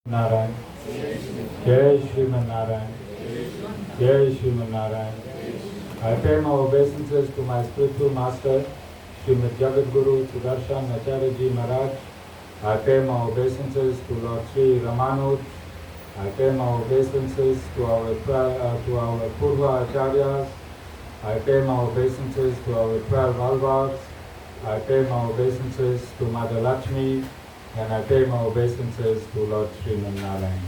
Narayan, Jai Shriman Narayan, Jai Shriman Narayan. I pay my obeisances to my spiritual master, Srimad Jagat Guru Sudarshan Acharya Ji Maharaj. I pay my obeisances to Lord Sri Ramanuj. I pay my obeisances to our Purva Acharyas. I pay my obeisances to our 12 Alvars. I pay my obeisances to Mother Lakshmi. And I pay my obeisances to Lord Shriman Narayan.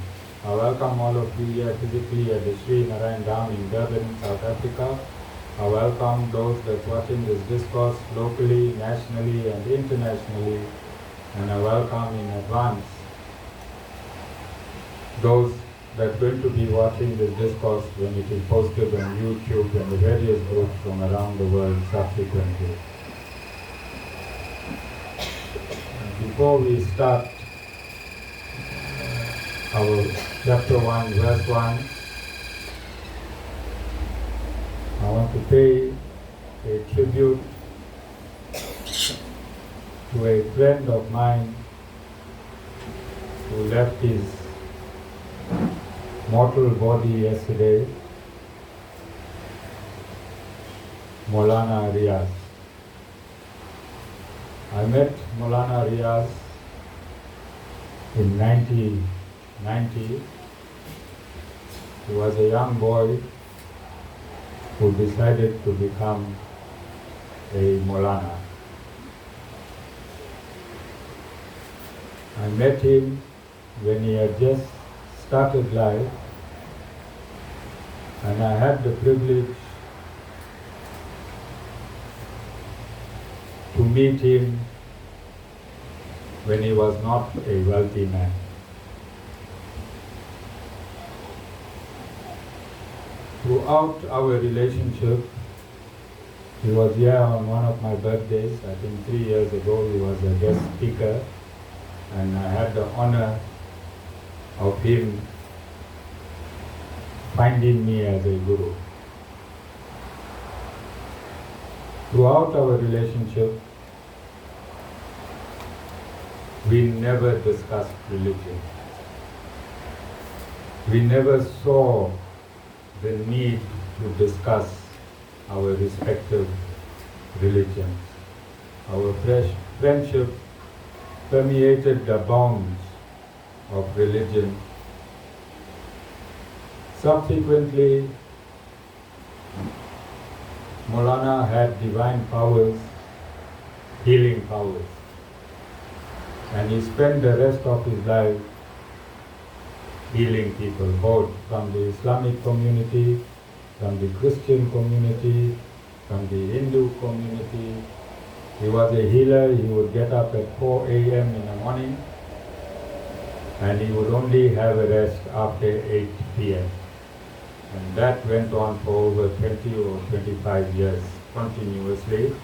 I welcome all of you here physically at the Sri Narayan Dham in Durban, South Africa. I welcome those that are watching this discourse locally, nationally and internationally. And I welcome in advance those that are going to be watching this discourse when it is posted on YouTube and the various groups from around the world subsequently. Before we start our chapter 1, verse 1, I want to pay a tribute to a friend of mine who left his mortal body yesterday, Molana Riaz. I met Molana Riaz in 1990. He was a young boy who decided to become a Molana. I met him when he had just started life, and I had the privilege to meet him when he was not a wealthy man. Throughout our relationship, he was here on one of my birthdays. I think 3 years ago he was a guest speaker, and I had the honor of him finding me as a guru. Throughout our relationship, we never discussed religion. We never saw the need to discuss our respective religions. Our friendship permeated the bounds of religion. Subsequently, Molana had divine powers, healing powers, and he spent the rest of his life healing people, both from the Islamic community, from the Christian community, from the Hindu community. He was a healer. He would get up at 4 a.m. in the morning, and he would only have a rest after 8 p.m. And that went on for over 20 or 25 years continuously.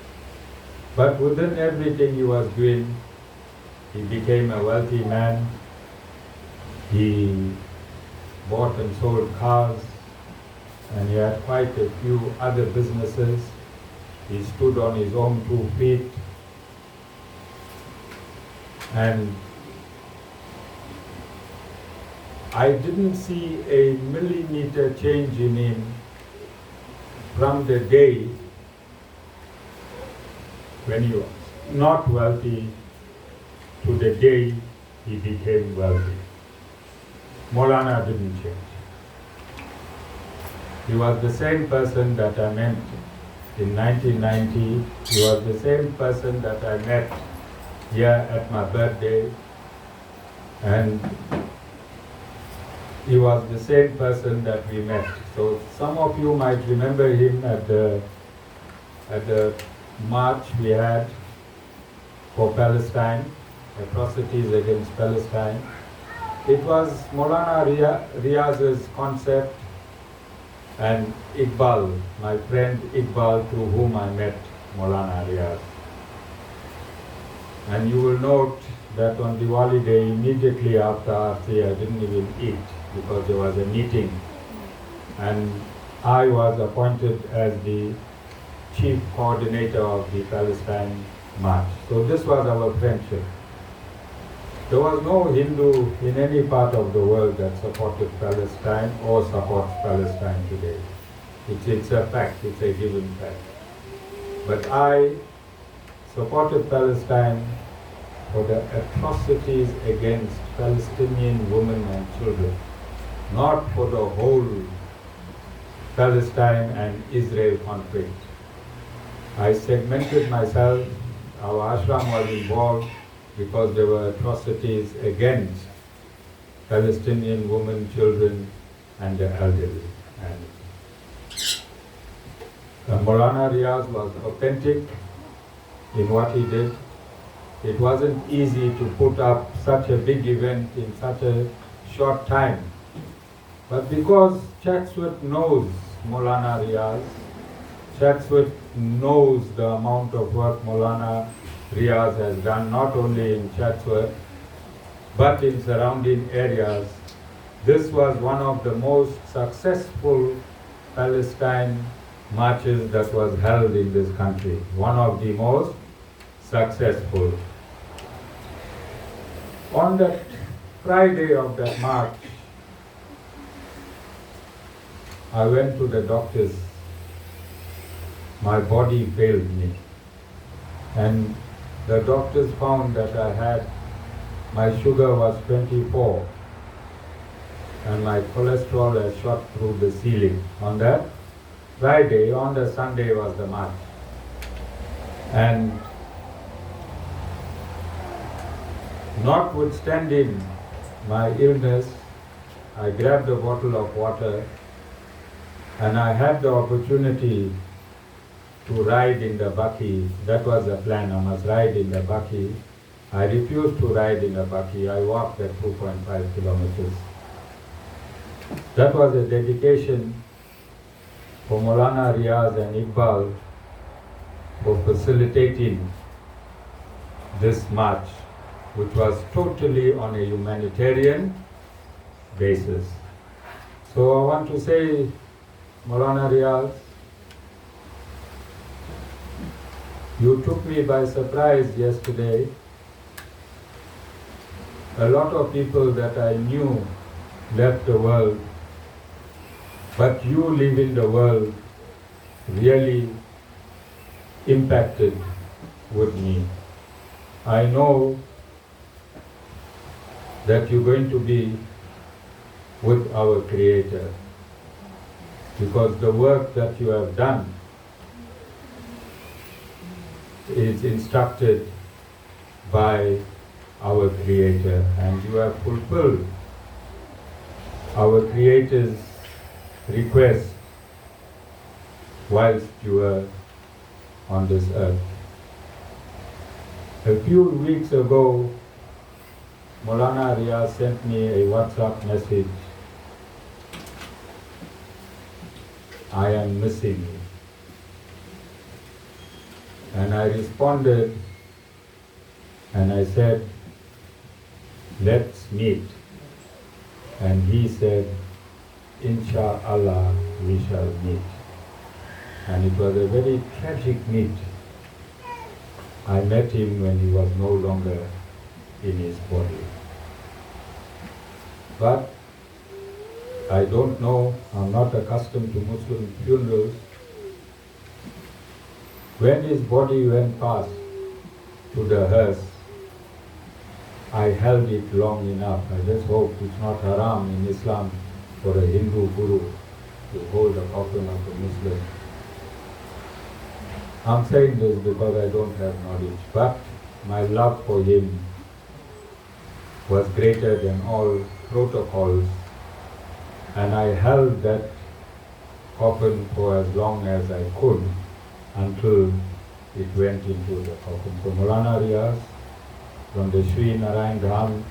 But within everything he was doing, he became a wealthy man. He bought and sold cars, and he had quite a few other businesses. He stood on his own 2 feet, and I didn't see a millimeter change in him from the day when he was not wealthy to the day he became wealthy. Molana didn't change. He was the same person that I met in 1990. He was the same person that I met here at my birthday, and he was the same person that we met. So some of you might remember him at the march we had for Palestine, atrocities against Palestine. It was Molana Riaz's concept, and Iqbal, my friend Iqbal, through whom I met Molana Riaz. And you will note that on Diwali day, immediately after Aarti, I didn't even eat because there was a meeting. And I was appointed as the chief coordinator of the Palestine march. So this was our friendship. There was no Hindu in any part of the world that supported Palestine or supports Palestine today. It's a fact, it's a given fact. But I supported Palestine for the atrocities against Palestinian women and children, not for the whole Palestine and Israel conflict. I segmented myself, our ashram was involved because there were atrocities against Palestinian women, children, and the elderly. And Molana Riaz was authentic in what he did. It wasn't easy to put up such a big event in such a short time. But because Chatsworth knows Molana Riaz, Chatsworth knows the amount of work Molana Riaz has done, not only in Chatsworth, but in surrounding areas. This was one of the most successful Palestine marches that was held in this country. One of the most successful. On that Friday of that march, I went to the doctors. My body failed me. And the doctors found that my sugar was 24 and my cholesterol had shot through the ceiling. On that Friday, on the Sunday was the march. And notwithstanding my illness, I grabbed a bottle of water and I had the opportunity to ride in the bakkie. That was the plan, I must ride in the bakkie. I refused to ride in the bakkie. I walked at 2.5 kilometers. That was a dedication for Molana Riaz and Iqbal for facilitating this march, which was totally on a humanitarian basis. So I want to say, Molana Riaz, you took me by surprise yesterday. A lot of people that I knew left the world, but you leaving the world really impacted with me. I know that you're going to be with our Creator, because the work that you have done is instructed by our Creator, and you have fulfilled our Creator's request whilst you were on this earth. A few weeks ago, Molana Riaz sent me a WhatsApp message. I am missing you. And I responded and I said, let's meet. And he said, Insha'Allah, we shall meet. And it was a very tragic meet. I met him when he was no longer in his body. But I don't know, I'm not accustomed to Muslim funerals. When his body went past to the hearse, I held it long enough. I just hope it's not haram in Islam for a Hindu guru to hold the coffin of a Muslim. I'm saying this because I don't have knowledge, but my love for him was greater than all protocols, and I held that coffin for as long as I could until it went into the coffin. So Molana Riaz from the Sri Narayan Dham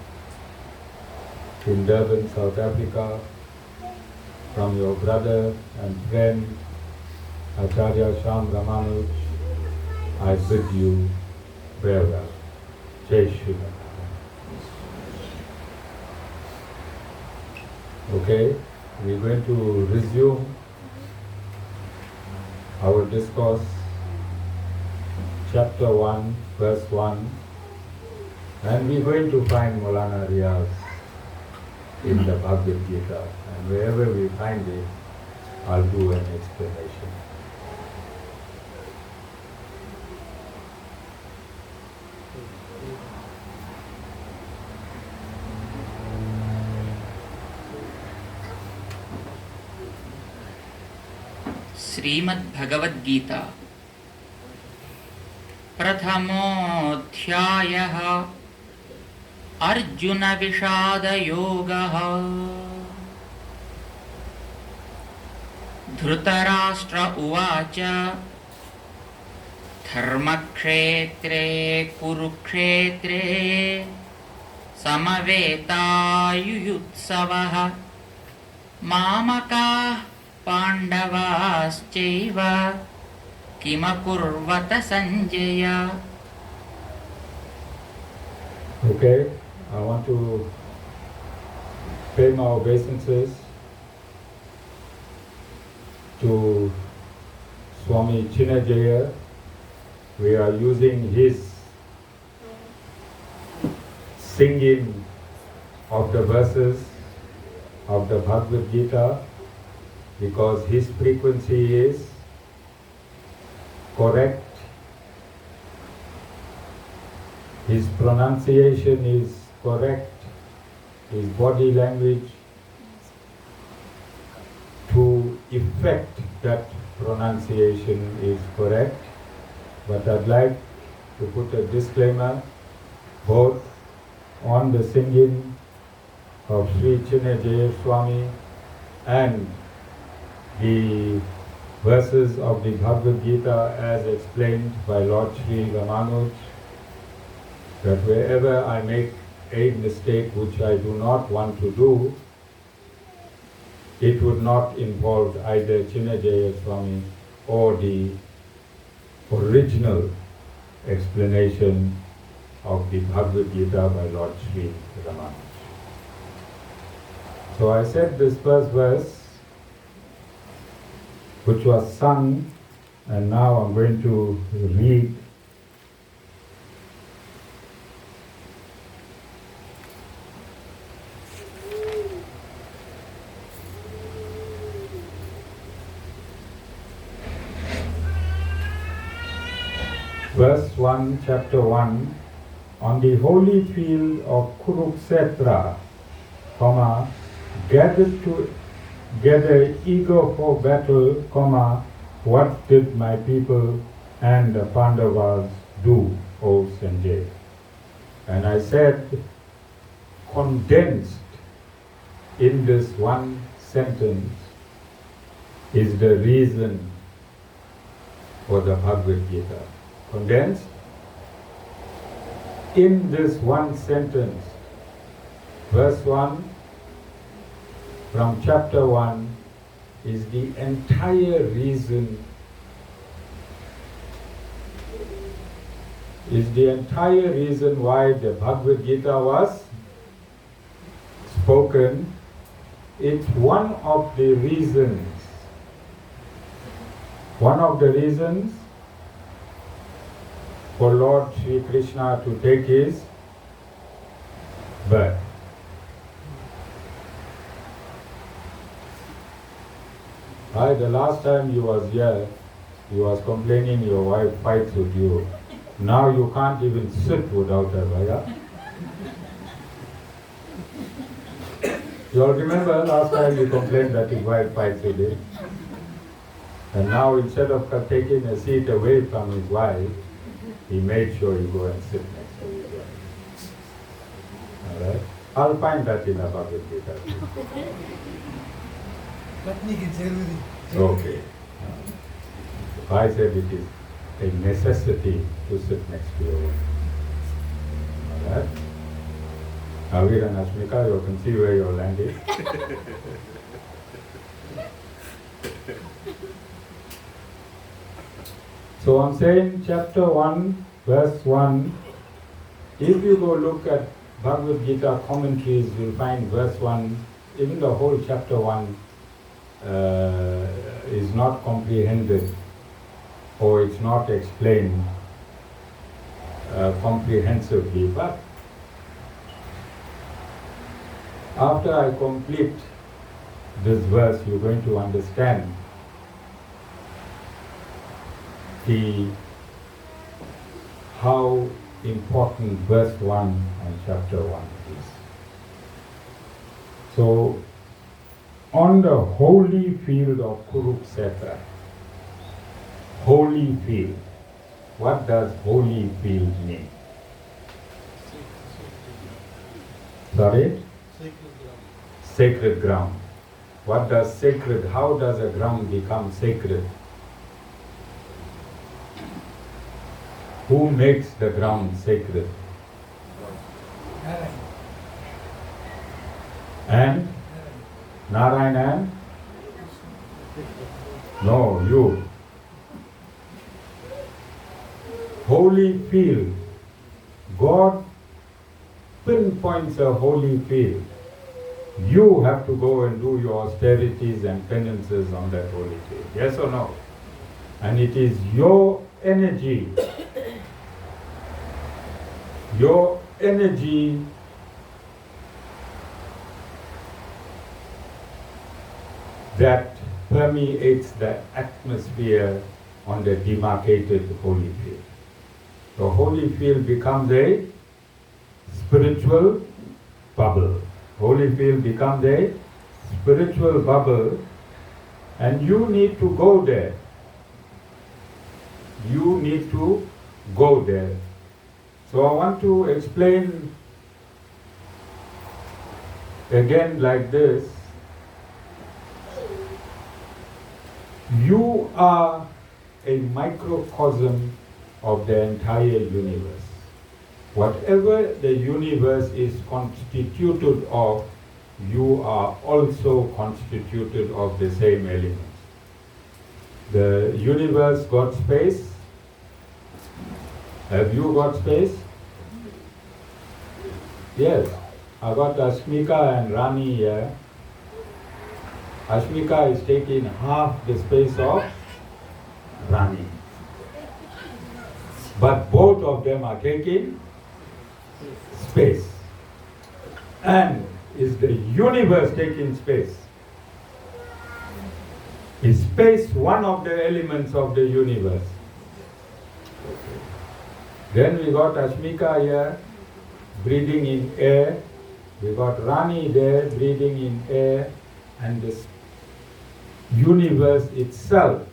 in Durban, South Africa, from your brother and friend Acharya Shyam Ramanuj, I bid you farewell. Jai Shriman. Okay, we're going to resume our discourse, chapter 1, verse 1. And we're going to find Molana Riaz in the Bhagavad Gita, and wherever we find it, I'll do an explanation. Shrimad Bhagavad Gita Prathamodhyayah Arjuna Vishada Yogaha Dhritarashtra Uvacha Dharmakshetre Kurukshetre Samavetayuyutsavaha Mamaka Pandavaschaiva Kimakurvata Sanjaya. Okay, I want to pay my obeisances to Swami Chinajaya. We are using his singing of the verses of the Bhagavad Gita because his frequency is correct, his pronunciation is correct, his body language to effect that pronunciation is correct. But I'd like to put a disclaimer both on the singing of Sri Chinajaya Swami and the verses of the Bhagavad Gita as explained by Lord Sri Ramanuj, that wherever I make a mistake which I do not want to do, it would not involve either Chinajaya Swami or the original explanation of the Bhagavad Gita by Lord Sri Ramanuj. So I said this first verse, which was sung, and now I'm going to read. Verse 1, chapter 1. On the holy field of Kurukshetra, gathered together eager for battle, what did my people and the Pandavas do, O Sanjay? And I said, condensed in this one sentence is the reason for the Bhagavad Gita. Condensed in this one sentence, verse 1 from chapter 1 is the entire reason why the Bhagavad Gita was spoken. It's one of the reasons for Lord Sri Krishna to take his birth. The last time you was here, you was complaining your wife fights with you. Now you can't even sit without her, yeah? You all remember last time you complained that his wife fights with him? And now instead of taking a seat away from his wife, he made sure you go and sit next to his wife. Alright? I'll find that in the Bhagavad Gita. Okay. I said it is a necessity to sit next to your wife. Alright? Avir and Ashmika, you can see where your land is. So I'm saying chapter 1, verse 1, if you go look at Bhagavad Gita commentaries, you'll find verse 1, even the whole chapter 1 is not comprehended or it's not explained comprehensively, but After I complete this verse, you're going to understand how important verse 1 and chapter 1 is. So, on the holy field of Kurukshetra, holy field. What does holy field mean? Sorry? Sacred ground. What does sacred, how does a ground become sacred? Who makes the ground sacred? And? Narayan and? No, you. Holy field. God pinpoints a holy field. You have to go and do your austerities and penances on that holy field. Yes or no? And it is your energy that permeates the atmosphere on the demarcated holy field. The holy field becomes a spiritual bubble. Holy field becomes a spiritual bubble, and you need to go there. You need to go there. So I want to explain again like this. You are a microcosm of the entire universe. Whatever the universe is constituted of, you are also constituted of the same elements. The universe got space. Have you got space? Yes. I got Ashmika and Rani here. Ashmika is taking half the space of Rani. But both of them are taking space. And is the universe taking space? Is space one of the elements of the universe? Then we got Ashmika here, breathing in air. We got Rani there, breathing in air. And the universe itself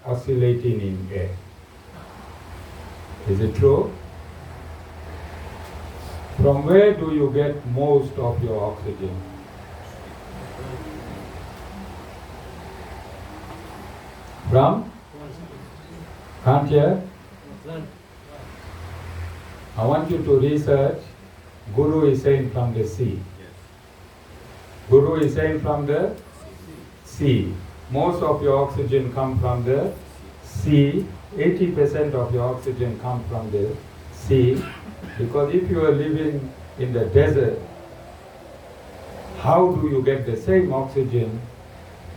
oscillating in air. Is it true? From where do you get most of your oxygen? From? Can't hear? I want you to research. Guru is saying from the sea. Guru is saying from the sea. Most of your oxygen comes from the sea. 80% of your oxygen comes from the sea. Because if you are living in the desert, how do you get the same oxygen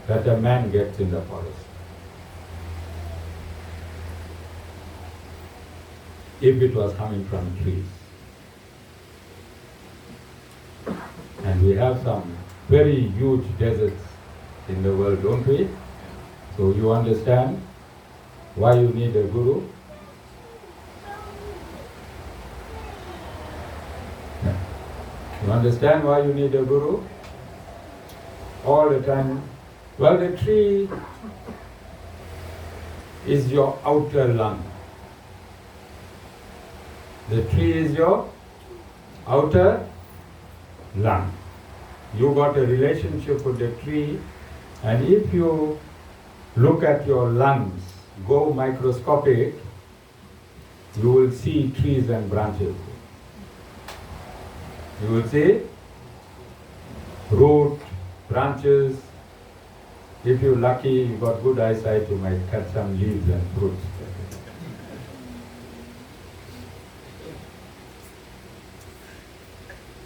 that a man gets in the forest? If it was coming from trees. And we have some very huge deserts in the world, don't we? So you understand why you need a guru? You understand why you need a guru? All the time. Well, the tree is your outer lung. The tree is your outer lung. You got a relationship with the tree, and if you look at your lungs, go microscopic, you will see trees and branches. You will see root, branches. If you're lucky, you got good eyesight, you might catch some leaves and fruits.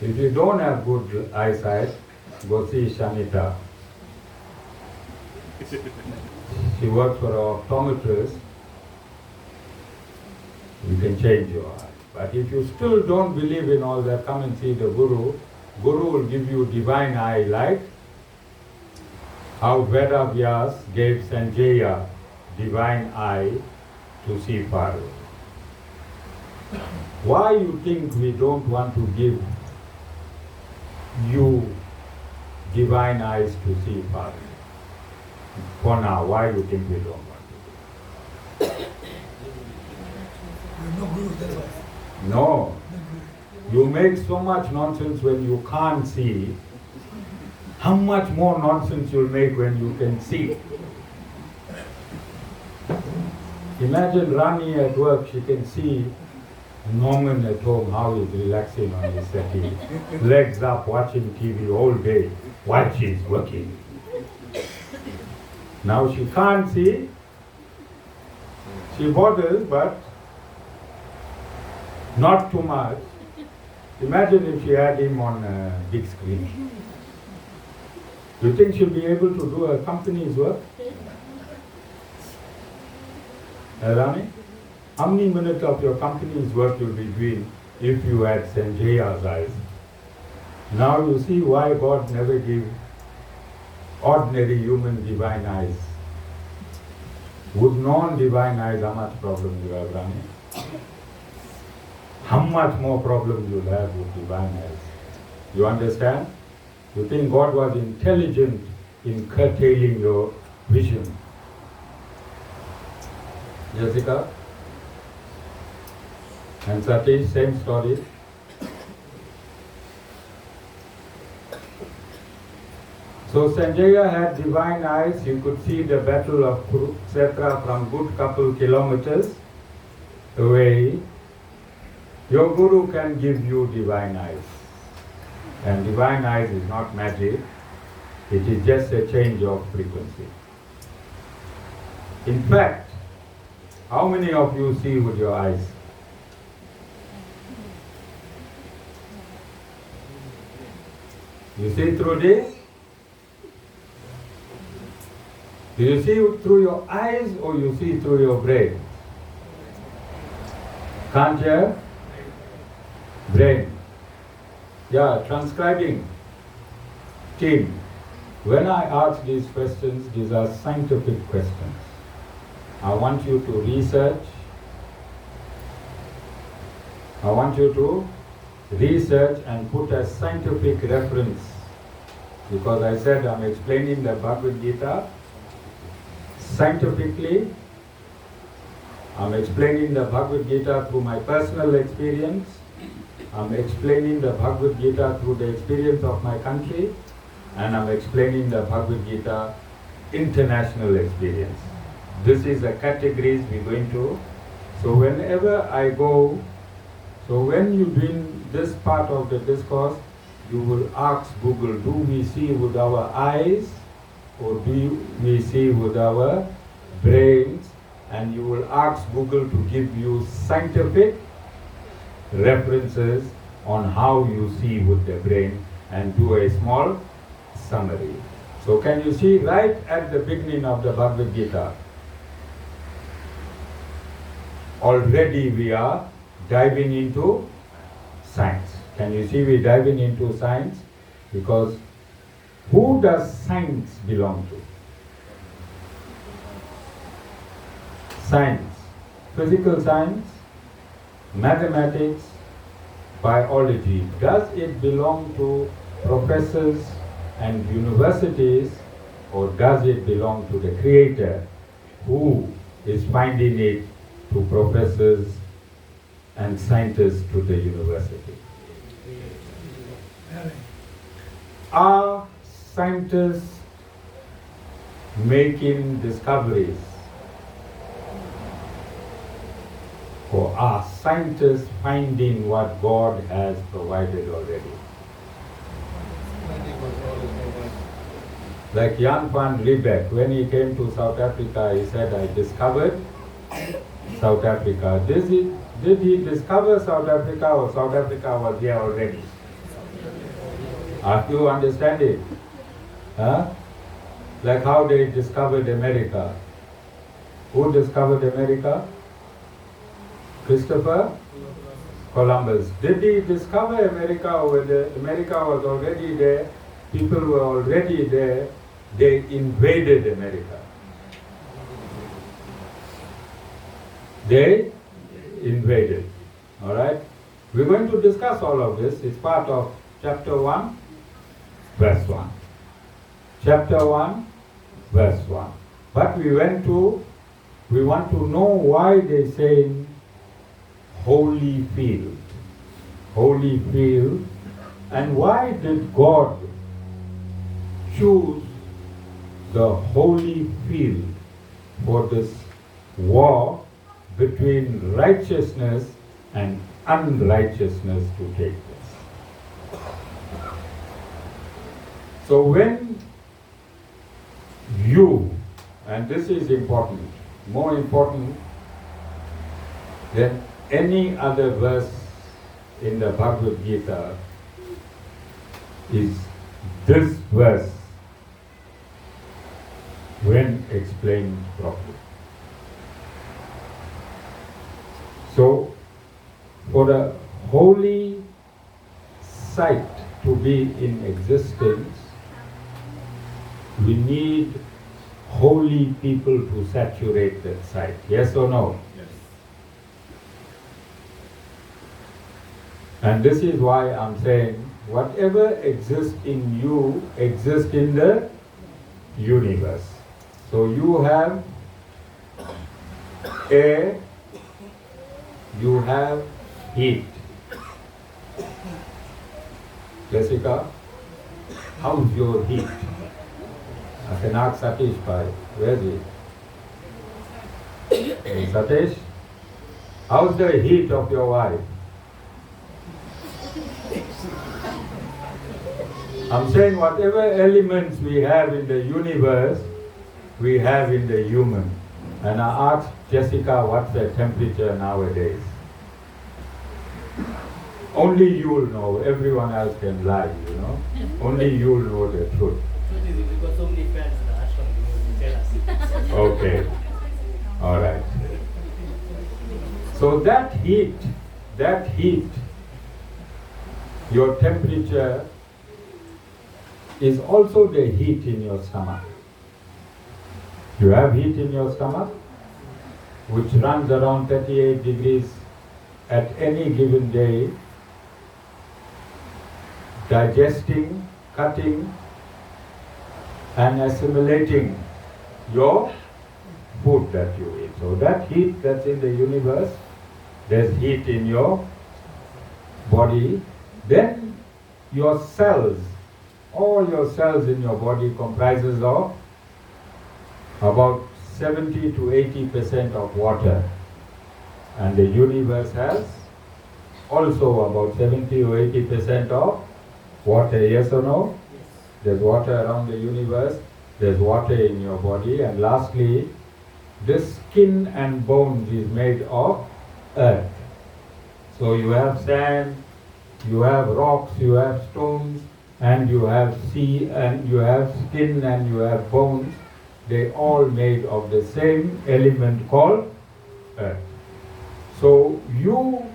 If you don't have good eyesight, go see Shanita. She works for an optometrist. You can change your eye. But if you still don't believe in all that, come and see the Guru. Guru will give you divine eye, like how Vedavyas gave Sanjaya divine eye to see far. Why you think we don't want to give you divine eyes to see far? For now, why you think we don't want to do? No Guru, that's why. No. You make so much nonsense when you can't see. How much more nonsense you'll make when you can see? Imagine Rani at work, she can see Norman at home, how he's relaxing on his settee, legs up, watching TV all day while she's working. Now she can't see, she bothers, but not too much. Imagine if she had him on a big screen. You think she'll be able to do a company's work? Rani? How many minutes of your company's work you'll be doing if you had Sanjaya's eyes? Now you see why God never gave ordinary human divine eyes. With non-divine eyes, how much problem you have, Rani? How much more problems you'll have with divine eyes? You understand? You think God was intelligent in curtailing your vision. Jessica? And Satish, same story. So Sanjaya had divine eyes. He could see the battle of Kurukshetra from good couple kilometers away. Your Guru can give you divine eyes. And divine eyes is not magic. It is just a change of frequency. In fact, how many of you see with your eyes? You see through this? Do you see through your eyes or you see through your brain? Can't you? Brain. Yeah, transcribing team. When I ask these questions, these are scientific questions. I want you to research. I want you to research and put a scientific reference. Because I said I'm explaining the Bhagavad Gita scientifically. I'm explaining the Bhagavad Gita through my personal experience. I'm explaining the Bhagavad Gita through the experience of my country. And I'm explaining the Bhagavad Gita international experience. This is the categories we're going to. So whenever I go, so when you're doing this part of the discourse, you will ask Google, do we see with our eyes or do we see with our brains? And you will ask Google to give you scientific references on how you see with the brain and do a small summary. So can you see right at the beginning of the Bhagavad Gita? Already we are diving into science. Can you see we're diving into science? Because who does science belong to? Science. Physical science, mathematics, biology. Does it belong to professors and universities, or does it belong to the Creator who is finding it to professors and scientists to the university? Are scientists making discoveries, or are scientists finding what God has provided already? Like Jan van Riebeck, when he came to South Africa, he said, I discovered South Africa. Did he discover South Africa, or South Africa was there already? Do you understand it? Huh? Like how they discovered America. Who discovered America? Christopher Columbus. Did he discover America, or when America was already there, people were already there, they invaded America? They invaded. All right? We're going to discuss all of this. It's part of chapter 1, verse 1. Chapter 1, verse 1. But we want to know why they say holy field. Holy field. And why did God choose the holy field for this war between righteousness and unrighteousness to take place? So when you, and this is important, more important than any other verse in the Bhagavad Gita, is this verse when explained properly. So, for a holy site to be in existence, we need holy people to saturate that site. Yes or no? Yes. And this is why I'm saying whatever exists in you exists in the universe. So you have air, you have heat. Jessica, how's your heat? I can ask Satish Bhai. Where is he? Hey, Satish, how's the heat of your wife? I'm saying whatever elements we have in the universe, we have in the human. And I asked Jessica what's the temperature nowadays. Only you'll know, everyone else can lie, you know. Only you'll know the truth. We've got so many fans in the ashram, you tell us. Okay. All right. So that heat, your temperature is also the heat in your stomach. You have heat in your stomach, which runs around 38 degrees at any given day, digesting, cutting, and assimilating your food that you eat. So that heat that's in the universe, there's heat in your body. Then your cells, all your cells in your body comprises of about 70 to 80% of water. And the universe has also about 70 or 80% of water. Yes or no? Yes. There's water around the universe, there's water in your body, and lastly, this skin and bones is made of earth. So you have sand, you have rocks, you have stones, and you have sea, and you have skin, and you have bones. They all made of the same element called earth. So you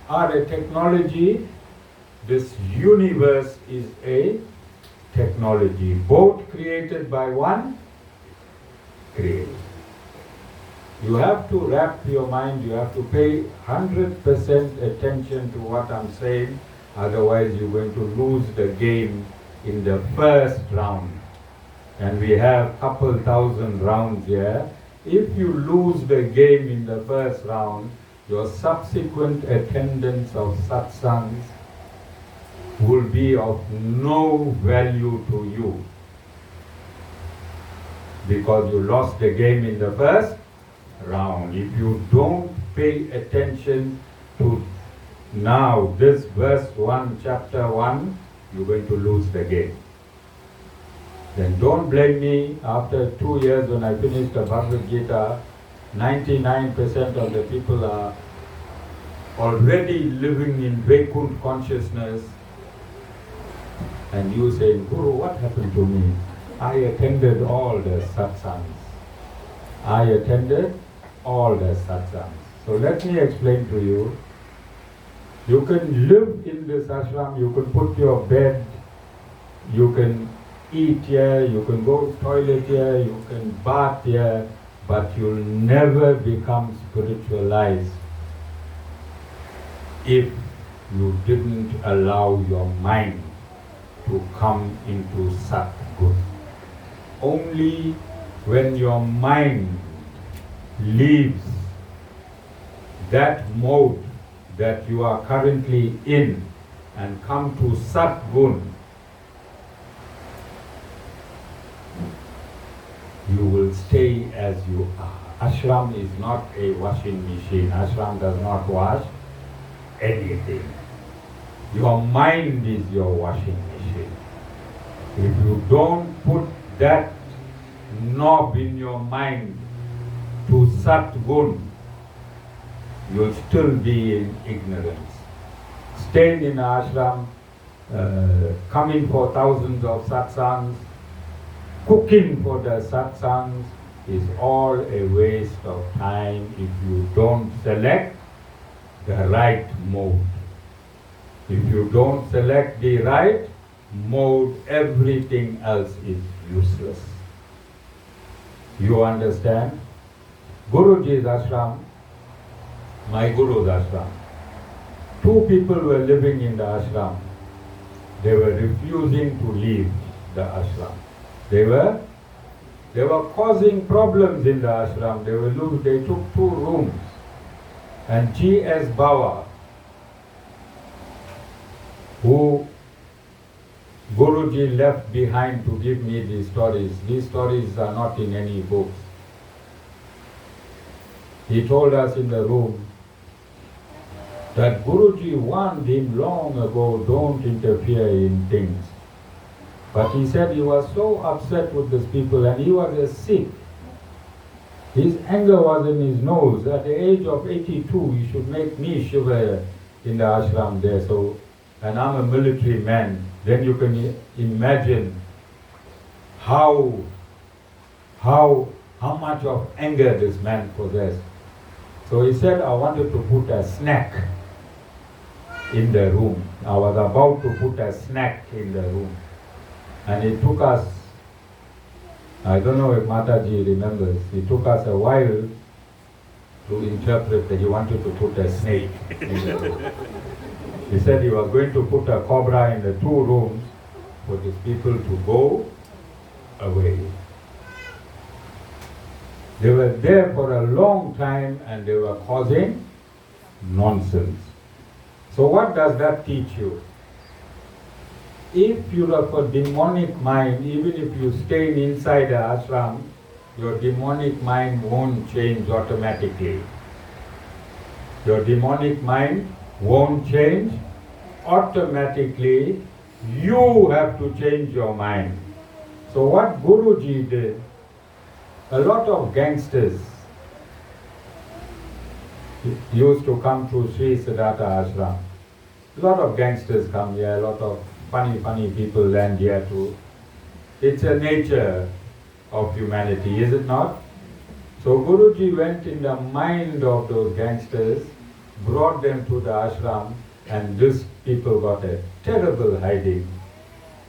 are a technology. This universe is a technology, both created by one creator. You have to wrap your mind, you have to pay 100% attention to what I'm saying, otherwise you're going to lose the game in the first round. And we have couple thousand rounds here. If you lose the game in the first round, your subsequent attendance of satsangs will be of no value to you, because you lost the game in the first round. If you don't pay attention to now this verse 1, chapter 1, you're going to lose the game. Then don't blame me. After 2 years when I finished the Bhagavad Gita, 99% of the people are already living in Vaikunt consciousness. And you saying, Guru, what happened to me? I attended all the satsangs. I attended all the satsangs. So let me explain to you. You can live in this ashram, you can put your bed, you can eat here, you can go to toilet here, you can bath here, but you'll never become spiritualized if you didn't allow your mind to come into Sat Gun. Only when your mind leaves that mode that you are currently in and come to Sat Gun, you will stay as you are. Ashram is not a washing machine. Ashram does not wash anything. Your mind is your washing machine. If you don't put that knob in your mind to Sat Gun, you'll still be in ignorance. Staying in ashram, coming for thousands of satsangs, cooking for the satsangs is all a waste of time if you don't select the right mode. If you don't select the right mode, everything else is useless. You understand? Guruji's ashram, my Guru's ashram. Two people were living in the ashram. They were refusing to leave the ashram. They were causing problems in the ashram. They took 2 rooms. And G.S. Bawa, who Guruji left behind to give me these stories are not in any books. He told us in the room that Guruji warned him long ago, don't interfere in things. But he said he was so upset with these people and he was a Sikh. His anger was in his nose. At the age of 82, he should make me shiver in the ashram there. So, and I'm a military man. Then you can imagine how much of anger this man possessed. So he said, I wanted to put a snack in the room. I was about to put a snack in the room. And it took us, I don't know if Mataji remembers, it took us a while to interpret that he wanted to put a snake in the room. He said he was going to put a cobra in the 2 rooms for these people to go away. They were there for a long time and they were causing nonsense. So what does that teach you? If you have a demonic mind, even if you stay inside the ashram, your demonic mind won't change automatically. Your demonic mind won't change automatically. You have to change your mind. So what Guruji did, a lot of gangsters used to come to Sri Siddhartha ashram. A lot of gangsters come here, a lot of funny people land here too. It's a nature of humanity, is it not? So Guruji went in the mind of those gangsters, brought them to the ashram, and these people got a terrible hiding.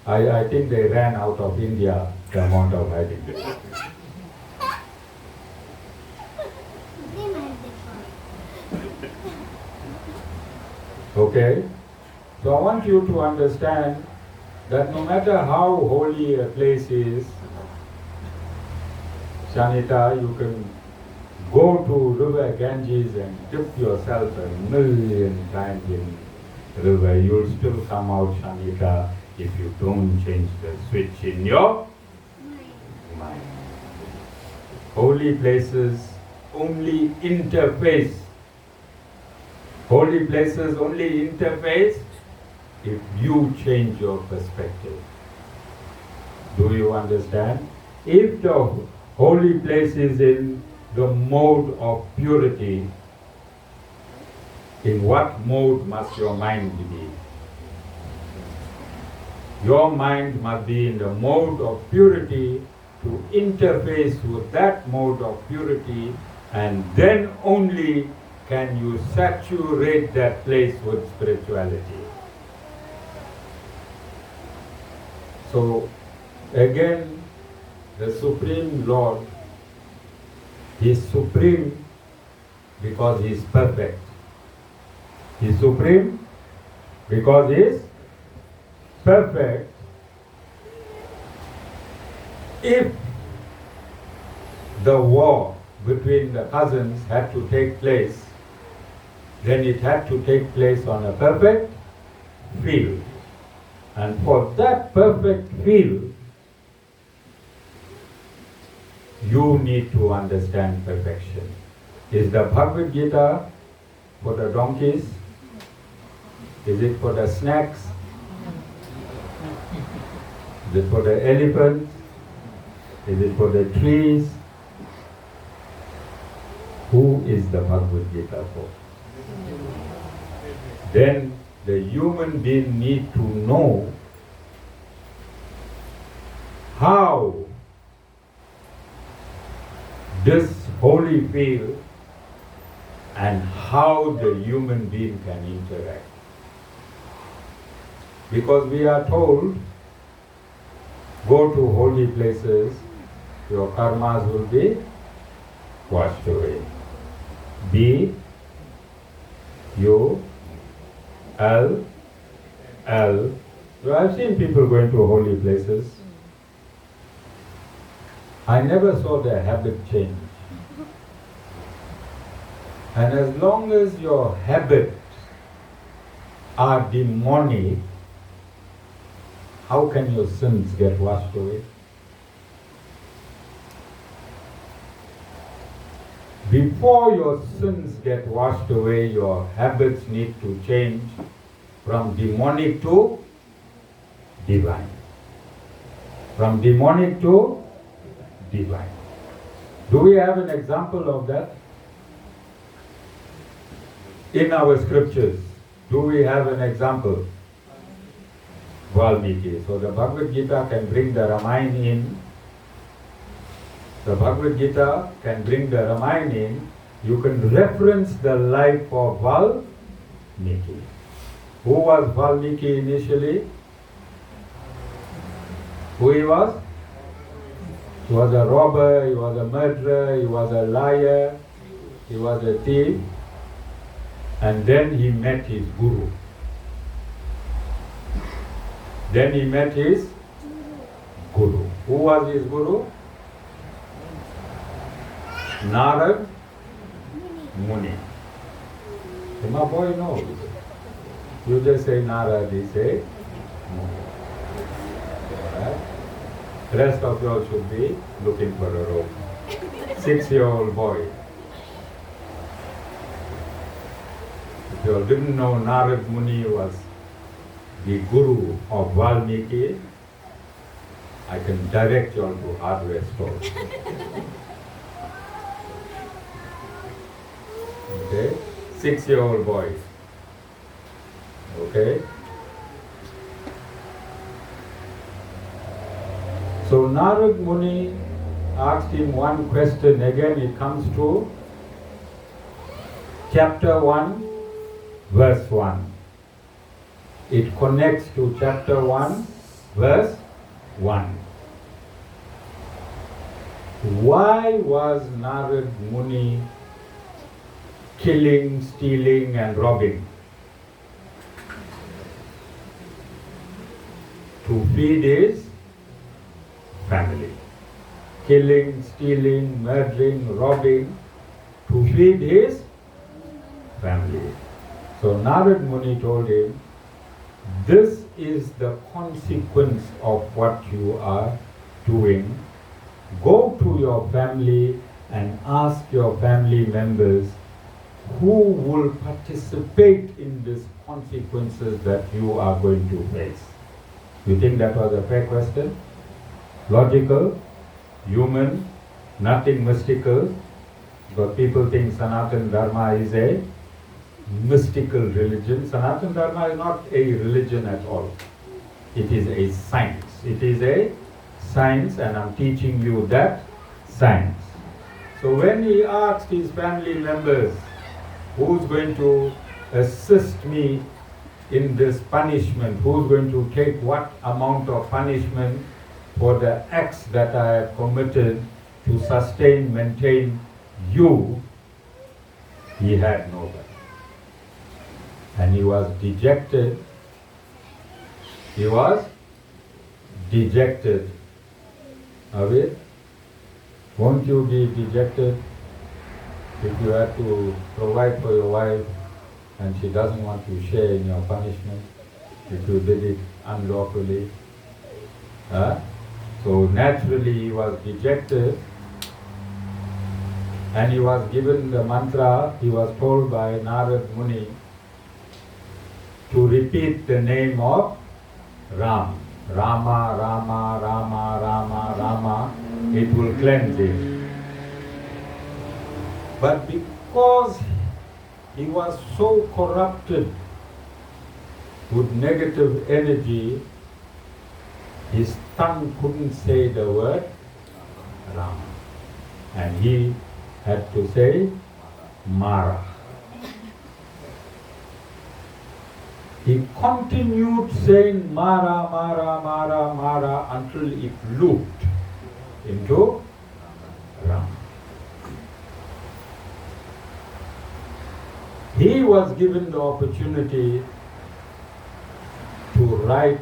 I think they ran out of India, the amount of hiding. Okay? So I want you to understand that no matter how holy a place is, Shanita, you can go to river Ganges and dip yourself 1,000,000 times in river. You'll still come out, Shanita, if you don't change the switch in your mind. Holy places only interface. Holy places only interface if you change your perspective. Do you understand? If the holy place is in the mode of purity, in what mode must your mind be? Your mind must be in the mode of purity to interface with that mode of purity, and then only can you saturate that place with spirituality. So again, the Supreme Lord is supreme because he is perfect. He is supreme because he is perfect. If the war between the cousins had to take place, then it had to take place on a perfect field. And for that perfect field, you need to understand perfection. Is the Bhagavad Gita for the donkeys? Is it for the snakes? Is it for the elephants? Is it for the trees? Who is the Bhagavad Gita for? Then the human being need to know how this holy field and how the human being can interact. Because we are told, go to holy places, your karmas will be washed away. B U L L. So I've seen people going to holy places. I never saw their habit change. And as long as your habits are demonic, how can your sins get washed away? Before your sins get washed away, your habits need to change from demonic to divine. From demonic to divine. Do we have an example of that? In our scriptures, do we have an example? Valmiki. So the Bhagavad Gita can bring the Ramayana in. The Bhagavad Gita can bring the Ramayana in. You can reference the life of Valmiki. Who was Valmiki initially? Who he was? He was a robber, he was a murderer, he was a liar, he was a thief. And then he met his guru. Then he met his guru. Who was his guru? Narad Muni. So my boy knows. You just say Narad, he say Muni. Alright? The rest of you all should be looking for a rope. 6-year-old boy. If you all didn't know, Narad Muni was the guru of Valmiki, I can direct you all to hardware store. Okay? 6-year-old boy. Okay? So Narad Muni asked him one question. Again, it comes to chapter 1, verse 1. It connects to chapter 1, verse 1. Why was Narad Muni killing, stealing and robbing? To feed his family. Killing, stealing, murdering, robbing, to feed his family. So Narad Muni told him, this is the consequence of what you are doing. Go to your family and ask your family members who will participate in these consequences that you are going to face. You think that was a fair question? Logical, human, nothing mystical, because people think Sanatana Dharma is a mystical religion. Sanatana Dharma is not a religion at all. It is a science. It is a science, and I'm teaching you that science. So when he asked his family members, who's going to assist me in this punishment, who's going to take what amount of punishment for the acts that I have committed to sustain, maintain you. He had nobody. And he was dejected. He was dejected. Avid, won't you be dejected if you have to provide for your wife and she doesn't want to share in your punishment, if you did it unlawfully? So naturally he was dejected, and he was given the mantra. He was told by Narad Muni to repeat the name of Ram. Rama, Rama, Rama, Rama, Rama. It will cleanse him. But because he was so corrupted with negative energy, his tongue couldn't say the word Rama. And he had to say Mara. He continued saying Mara, Mara, Mara, Mara until it looped into Rama. He was given the opportunity to write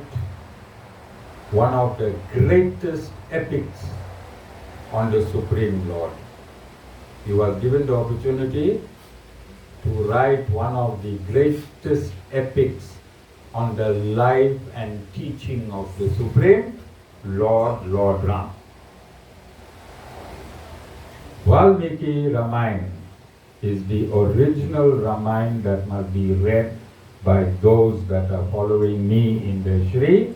one of the greatest epics on the Supreme Lord. He was given the opportunity to write one of the greatest epics on the life and teaching of the Supreme Lord, Lord Ram. Valmiki Ramayana is the original Ramayana that must be read by those that are following me in the Shri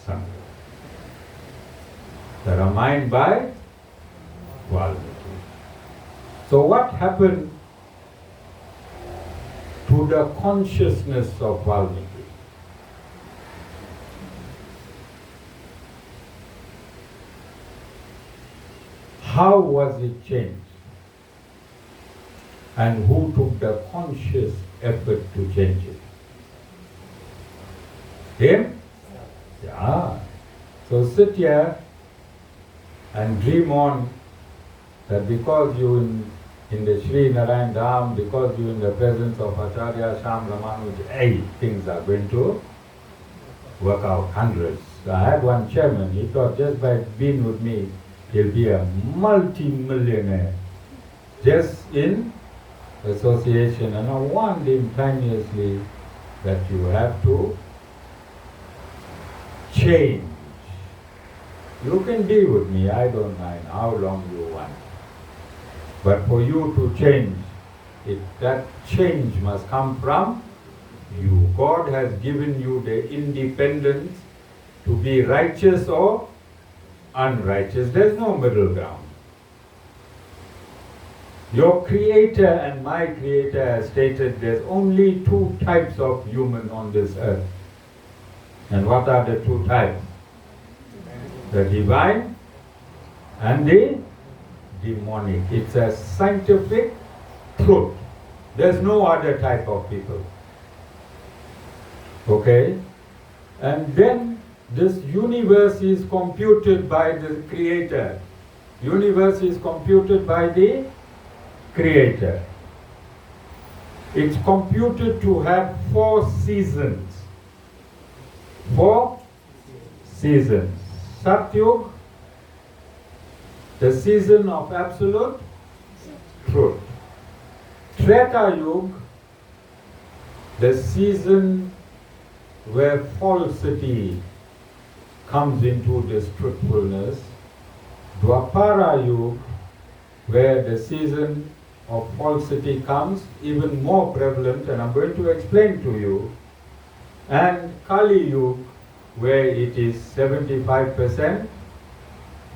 Sangha. The Ramayana by Valmiki. So what happened to the consciousness of Valmiki? How was it changed? And who took the conscious effort to change it? Him? Yeah. So sit here and dream on that because you in the Sri Narayan Dham, because you in the presence of Acharya Shyam Ramanuj, things are going to work out hundreds. I had one chairman, he thought just by being with me, he'll be a multi-millionaire. Just in association, and I warned him timelessly that you have to change. You can be with me, I don't mind how long you want. But for you to change, that change must come from you. God has given you the independence to be righteous or unrighteous. There's no middle ground. Your Creator and my Creator has stated there's only two types of human on this earth. And what are the two types? The divine and the demonic. It's a scientific truth. There's no other type of people. Okay? And then this universe is computed by the Creator. Universe is computed by the Creator. It's computed to have 4 seasons. 4 seasons. Satyug, the season of absolute truth. Treta Yuga, the season where falsity comes into this truthfulness. Dwapara Yuga, where the season of falsity comes even more prevalent, and I'm going to explain to you. And Kali Yuga, where it is 75%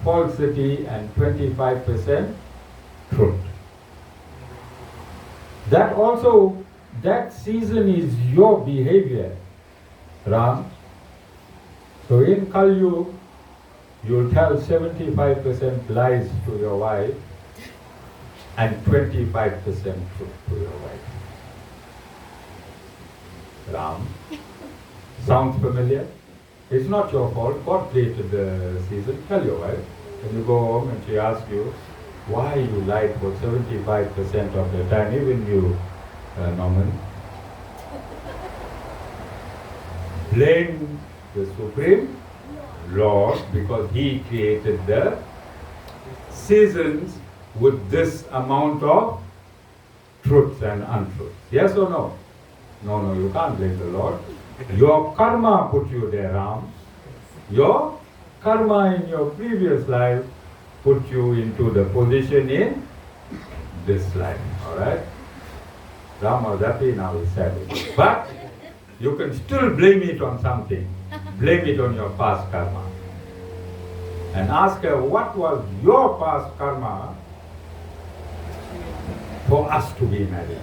falsity and 25% truth. That season is your behavior, Ram. So in Kali Yuga, you'll tell 75% lies to your wife and 25% truth to your wife. Ram. Sounds familiar? It's not your fault. God created the season. Tell your wife. When you go home and she asks you why you lied for 75% of the time, even you, Norman, blame the Supreme Lord because He created the seasons with this amount of truths and untruths. Yes or no? No, you can't blame the Lord. Your karma put you there, Ram. Your karma in your previous life put you into the position in this life. Alright? Ram was happy, now he's sad. But you can still blame it on something. Blame it on your past karma. And ask her, what was your past karma for us to be married?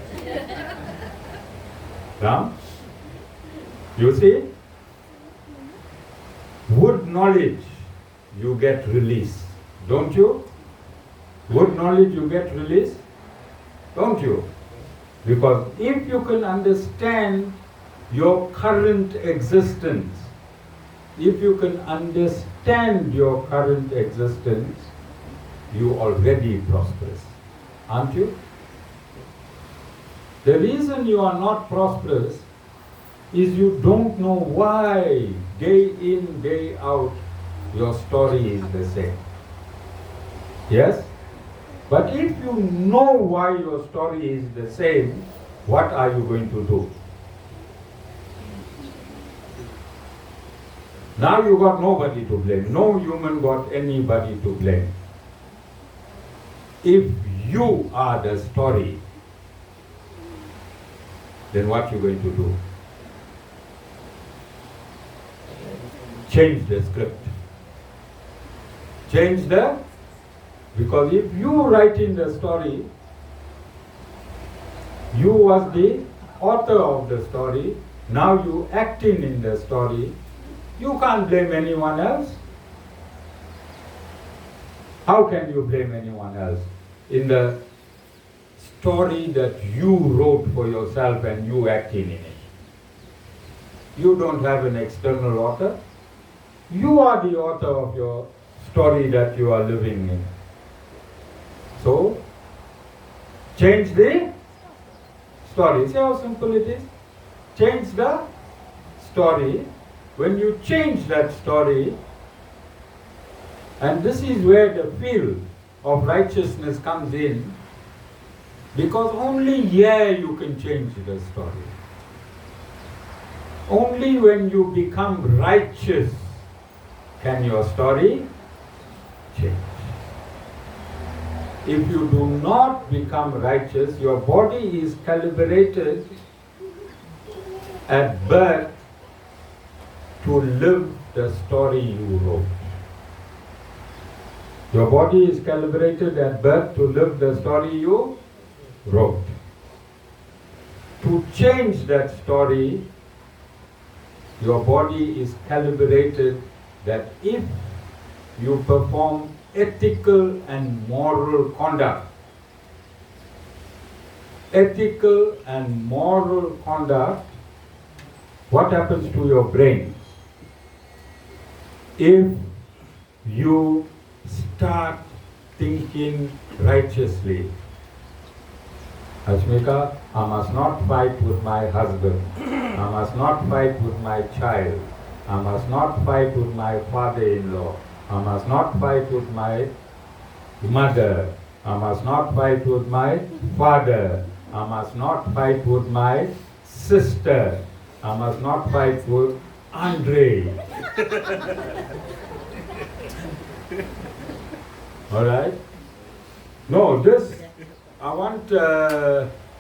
Ram? You see? With knowledge, you get release. Don't you? With knowledge, you get release. Don't you? Because if you can understand your current existence, if you can understand your current existence, you already prosperous. Aren't you? The reason you are not prosperous is you don't know why day in, day out, your story is the same. Yes? But if you know why your story is the same, what are you going to do? Now you got nobody to blame. No human got anybody to blame. If you are the story, then what you going to do? Change the script. Because if you write in the story, you was the author of the story, now you acting in the story, you can't blame anyone else. How can you blame anyone else in the story that you wrote for yourself and you acting in it? You don't have an external author. You are the author of your story that you are living in. So, change the story. See how simple it is? Change the story. When you change that story, and this is where the field of righteousness comes in, because only here you can change the story. Only when you become righteous can your story change. If you do not become righteous, your body is calibrated at birth to live the story you wrote. Your body is calibrated at birth to live the story you wrote. To change that story, your body is calibrated that if you perform ethical and moral conduct, what happens to your brain? If you start thinking righteously, Ashmika, I must not fight with my husband, I must not fight with my child, I must not fight with my father-in-law, I must not fight with my mother, I must not fight with my father, I must not fight with my sister, I must not fight with Andre. Alright? No, this, I want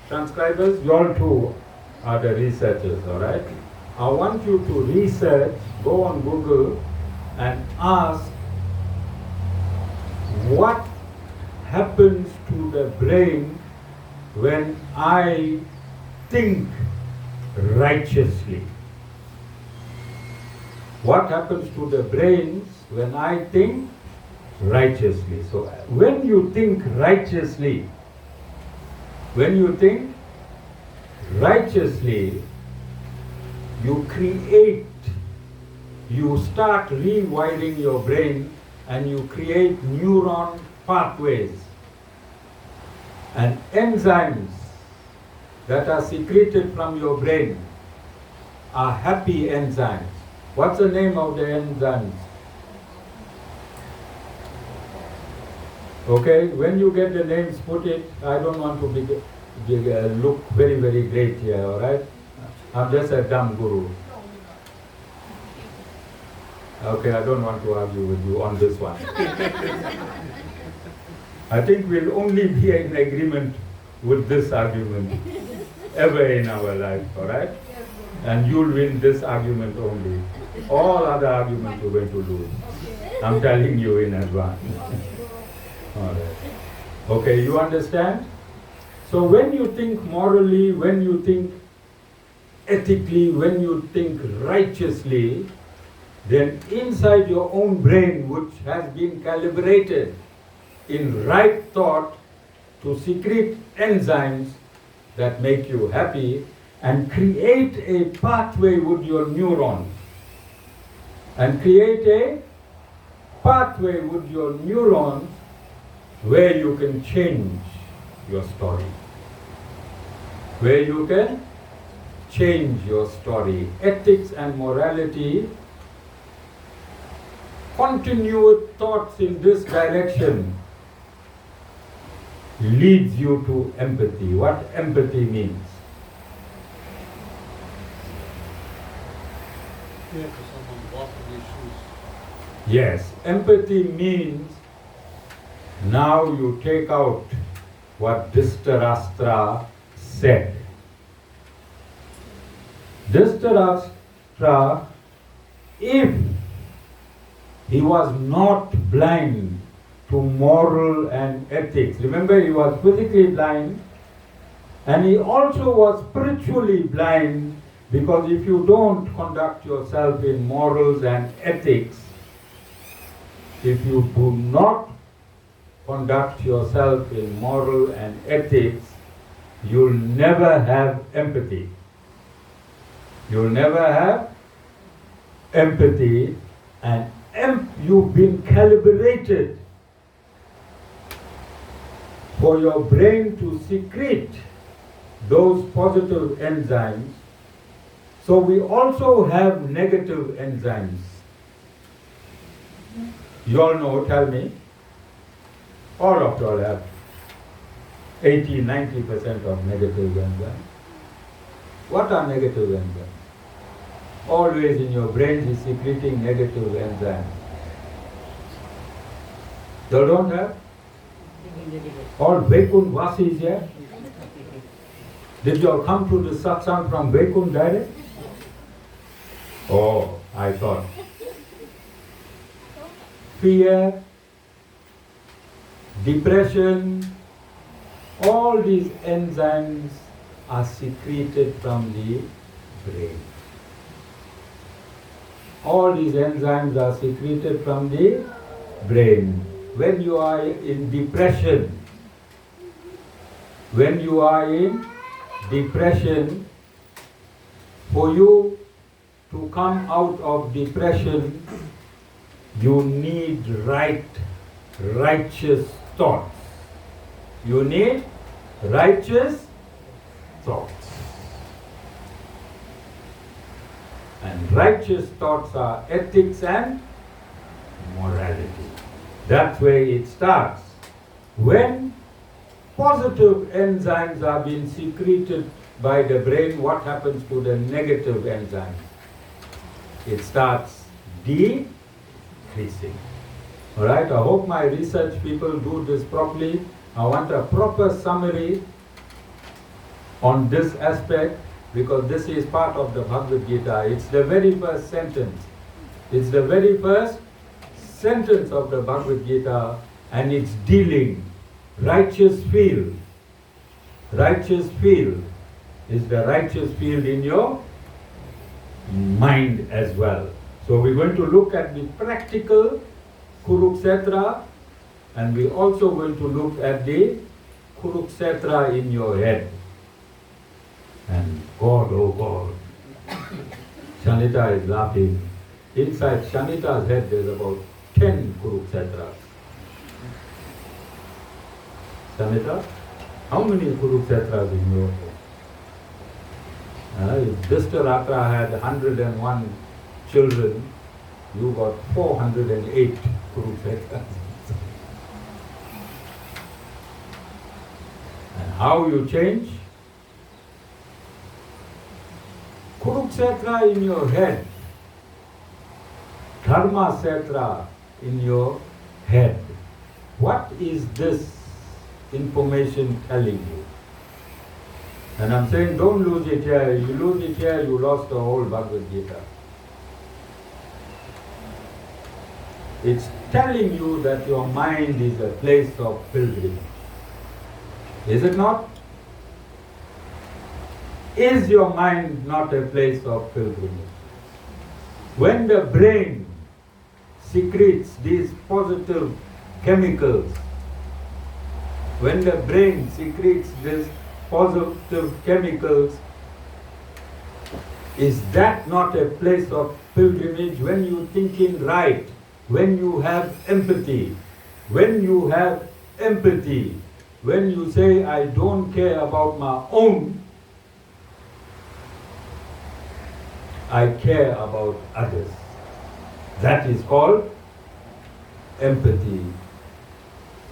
transcribers, you all too are the researchers, alright? I want you to research, go on Google and ask what happens to the brain when I think righteously. What happens to the brains when I think righteously? So when you think righteously, you create, you start rewiring your brain and you create neuron pathways and enzymes that are secreted from your brain are happy enzymes. What's the name of the enzymes? Okay, when you get the names, put it. I don't want to look very, very great here, alright? I'm just a dumb guru. Okay, I don't want to argue with you on this one. I think we'll only be in agreement with this argument ever in our life, alright? And you'll win this argument only. All other arguments you're going to lose. I'm telling you in advance. Alright. Okay, you understand? So when you think morally, when you think ethically, when you think righteously, then inside your own brain, which has been calibrated in right thought to secrete enzymes that make you happy and create a pathway with your neurons. And create a pathway with your neurons where you can change your story. Where you can change your story. Ethics and morality, continued thoughts in this direction leads you to empathy. What empathy means? Care for someone walking their shoes. Yes, empathy means now you take out what Dhritarashtra said. Dhritarashtra, if he was not blind to moral and ethics, remember he was physically blind and he also was spiritually blind, because if you don't conduct yourself in morals and ethics, if you do not conduct yourself in moral and ethics, you'll never have empathy. You'll never have empathy, and you've been calibrated for your brain to secrete those positive enzymes. So we also have negative enzymes. You all know, tell me. All of you all have 80-90% of negative enzymes. What are negative enzymes? Always in your brain is secreting negative enzymes. You don't have? All Vaikun Vasis here? Did you all come to the satsang from Vaikun direct? Oh, I thought. Fear, depression, all these enzymes are secreted from the brain. All these enzymes are secreted from the brain. When you are in depression, for you to come out of depression, you need righteous thoughts. You need righteous thoughts. And righteous thoughts are ethics and morality. That's where it starts. When positive enzymes are being secreted by the brain, what happens to the negative enzymes? It starts decreasing. Alright, I hope my research people do this properly. I want a proper summary on this aspect, because this is part of the Bhagavad Gita. It's the very first sentence. It's the very first sentence of the Bhagavad Gita, and it's dealing righteous field. Righteous field is the righteous field in your mind as well. So we're going to look at the practical Kurukshetra, and we're also going to look at the Kurukshetra in your head. And God, oh God, Shanita is laughing. Inside Shanita's head there is about 10 Kurukshetras. Shanita, how many Kurukshetras in your head? If Dhritarashtra had 101 children, you got 408 Kurukshetras. And how you change? Kurukshetra in your head, Dharma Kshetra in your head. What is this information telling you? And I'm saying don't lose it here. You lose it here, you lost the whole Bhagavad Gita. It's telling you that your mind is a place of pilgrimage. Is it not? Is your mind not a place of pilgrimage? When the brain secretes these positive chemicals, when the brain secretes these positive chemicals, is that not a place of pilgrimage? When you think in right, when you have empathy, when you say, I don't care about my own, I care about others. That is called empathy.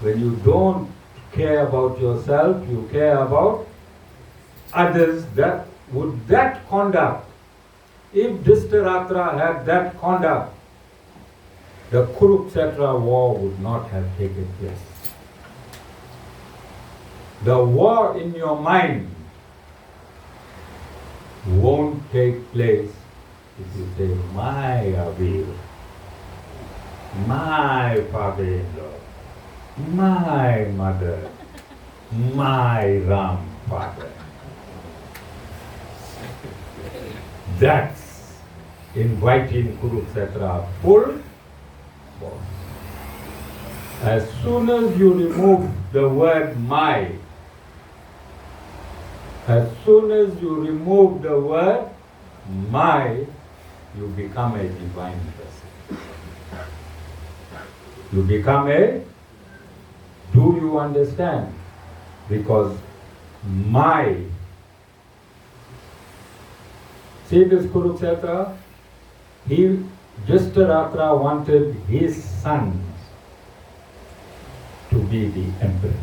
When you don't care about yourself, you care about others. That conduct, if Dhritarashtra had that conduct, the Kurukshetra war would not have taken place. The war in your mind won't take place if you say, my Avil, my father-in-law, my mother, my Ram father. That's inviting Kurukshetra full force. As soon as you remove the word my, as soon as you remove the word my, you become a divine person. You become a, do you understand? Because my, see this Kurukshetra? Dhritarashtra wanted his sons to be the emperor.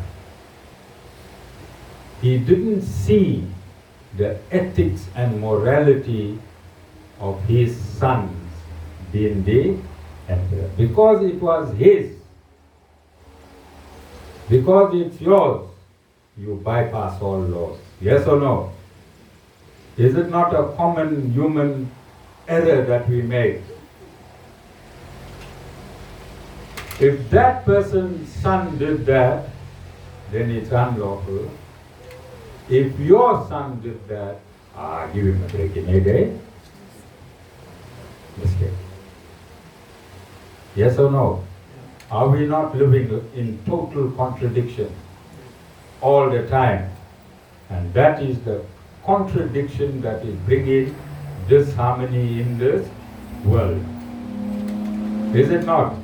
He didn't see the ethics and morality of his sons being the emperor. Because it was his, because it's yours, you bypass all laws. Yes or no? Is it not a common human error that we make? If that person's son did that, then it's unlawful. If your son did that, give him a break in a day. Mistake. Yes or no? Are we not living in total contradiction all the time? And that is the contradiction that is bringing disharmony in this world. Is it not?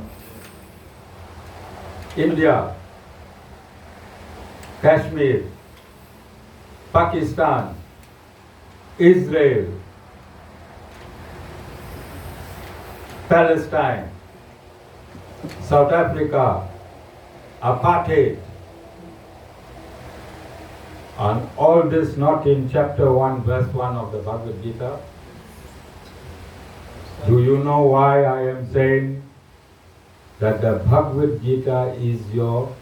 India, Kashmir, Pakistan, Israel, Palestine, South Africa, apartheid, and all this not in chapter 1, verse 1 of the Bhagavad Gita. Do you know why I am saying that the Bhagavad Gita is your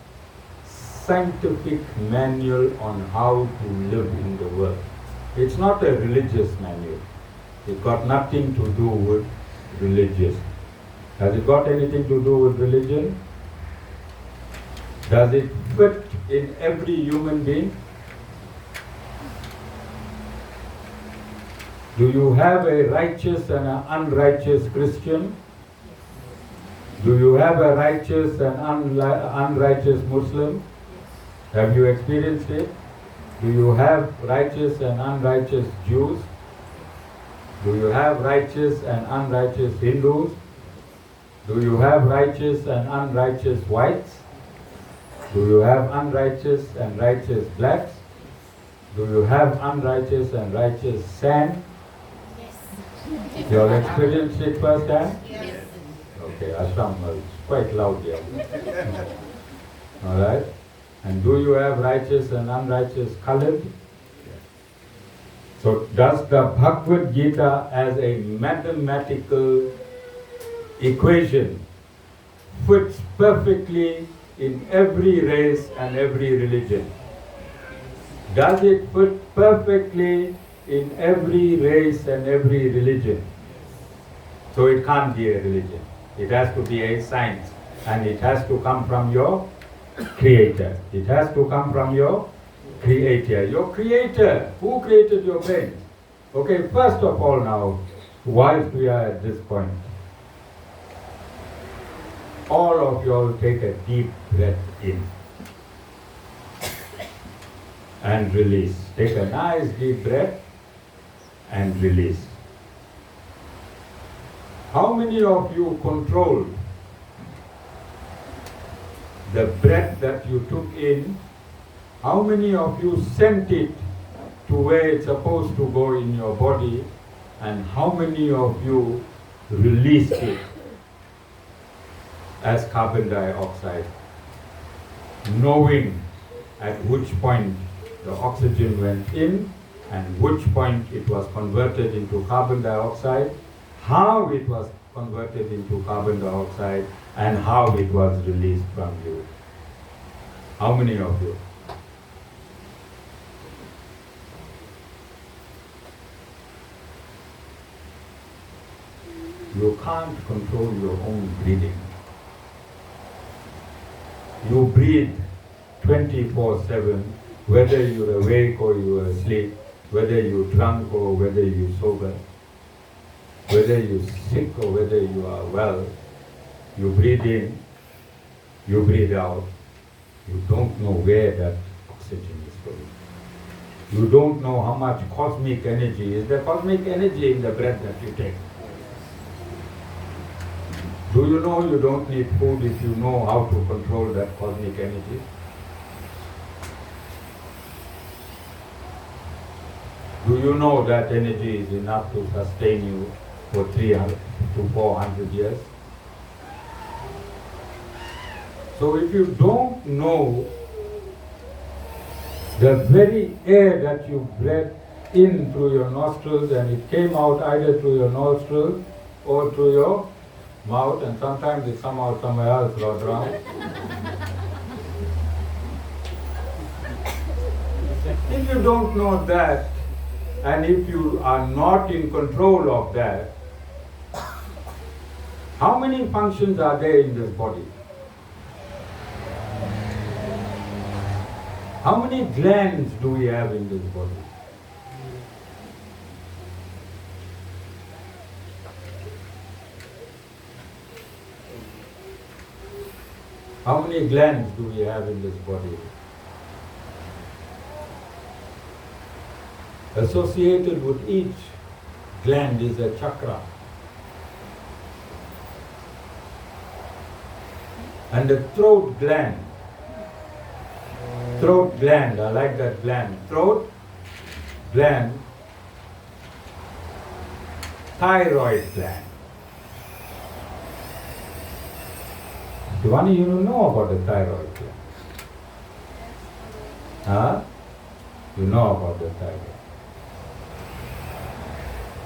scientific manual on how to live in the world? It's not a religious manual. It got nothing to do with religious. Has it got anything to do with religion? Does it fit in every human being? Do you have a righteous and an unrighteous Christian? Do you have a righteous and unrighteous Muslim? Have you experienced it? Do you have righteous and unrighteous Jews? Do you have righteous and unrighteous Hindus? Do you have righteous and unrighteous whites? Do you have unrighteous and righteous blacks? Do you have unrighteous and righteous sand? Yes. You have experienced it firsthand? Yes. Okay, Ashram was quite loud here. Alright? And do you have righteous and unrighteous colored? So does the Bhagavad Gita as a mathematical equation fits perfectly in every race and every religion? Does it fit perfectly in every race and every religion? So it can't be a religion. It has to be a science. And it has to come from your Creator. It has to come from your Creator. Your Creator. Who created your brain? Okay, first of all now, whilst we are at this point, all of you all take a deep breath in and release. Take a nice deep breath and release. How many of you controlled the breath that you took in? How many of you sent it to where it's supposed to go in your body? And how many of you released it as carbon dioxide, knowing at which point the oxygen went in and which point it was converted into carbon dioxide, how it was converted into carbon dioxide, and how it was released from you? How many of you? You can't control your own breathing. You breathe 24/7, whether you're awake or you're asleep, whether you're drunk or whether you're sober, whether you're sick or whether you are well. You breathe in, you breathe out. You don't know where that oxygen is going. You don't know how much cosmic energy is. There cosmic energy in the breath that you take. Do you know you don't need food if you know how to control that cosmic energy? Do you know that energy is enough to sustain you for 300 to 400 years? So if you don't know the very air that you breathed in through your nostrils and it came out either through your nostrils or through your mouth, and sometimes it come out somewhere else, Lord Ram. If you don't know that, and if you are not in control of that, how many functions are there in this body? How many glands do we have in this body? How many glands do we have in this body? Associated with each gland is a chakra. And the throat gland, I like that gland, throat gland, thyroid gland. Shivani, you don't know about the thyroid gland. Huh? You know about the thyroid.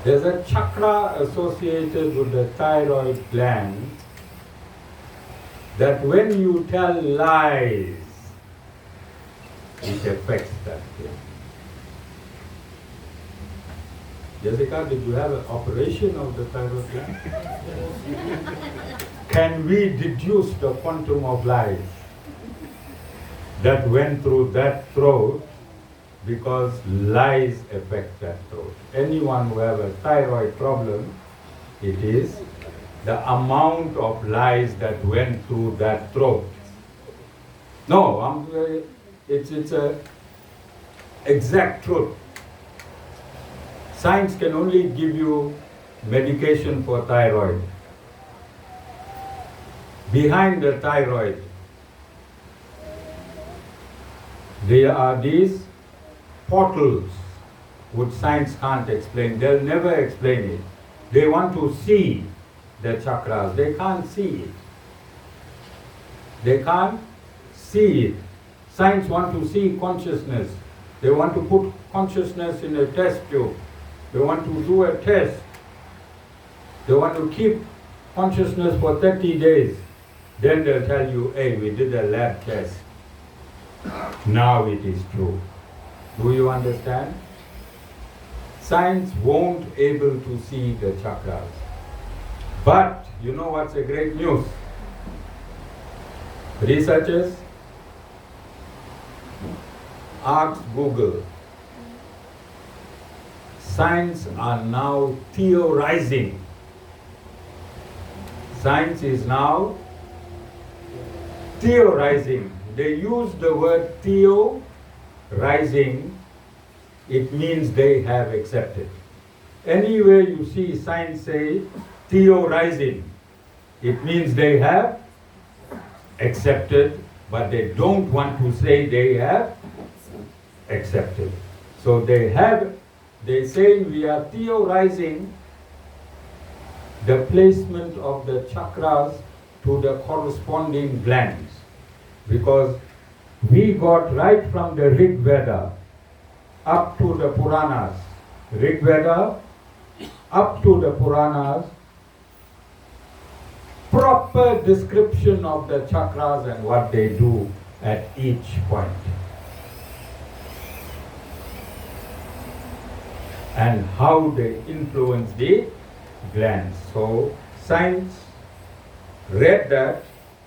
There's a chakra associated with the thyroid gland that when you tell lies, it affects that gland. Jessica, did you have an operation of the thyroid gland? Can we deduce the quantum of lies that went through that throat, because lies affect that throat? Anyone who has a thyroid problem, it is the amount of lies that went through that throat. No, it's a exact truth. Science can only give you medication for thyroid. Behind the thyroid, there are these portals which science can't explain. They'll never explain it. They want to see the chakras. They can't see it. They can't see it. Science wants to see consciousness. They want to put consciousness in a test tube. They want to do a test. They want to keep consciousness for 30 days. Then they'll tell you, hey, we did a lab test. Now it is true. Do you understand? Science won't able to see the chakras. But you know what's a great news? Researchers asked Google. Science are now theorizing. Science is now theorizing. They use the word theorizing. It means they have accepted. Anywhere you see science say theorizing, it means they have accepted, but they don't want to say they have accepted. So they say we are theorizing the placement of the chakras to the corresponding glands. Because we got right from the Rig Veda up to the Puranas. Rig Veda up to the Puranas, proper description of the chakras and what they do at each point. And how they influence the glands. So science read that,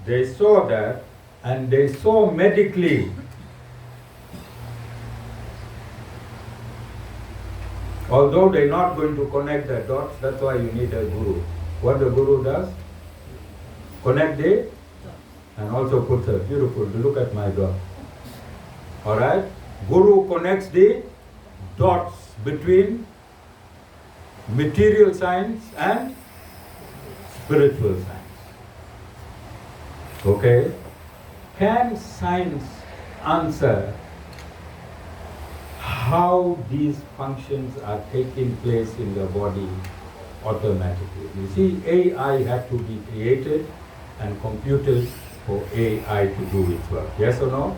they saw that, and they saw medically. Although they're not going to connect the dots, that's why you need a guru. What the guru does? Connect the, and also puts a beautiful, look at my dot. Alright? Guru connects the dots between material science and spiritual science. Okay? Can science answer how these functions are taking place in the body automatically? You see, AI had to be created and computed for AI to do its work. Yes or no?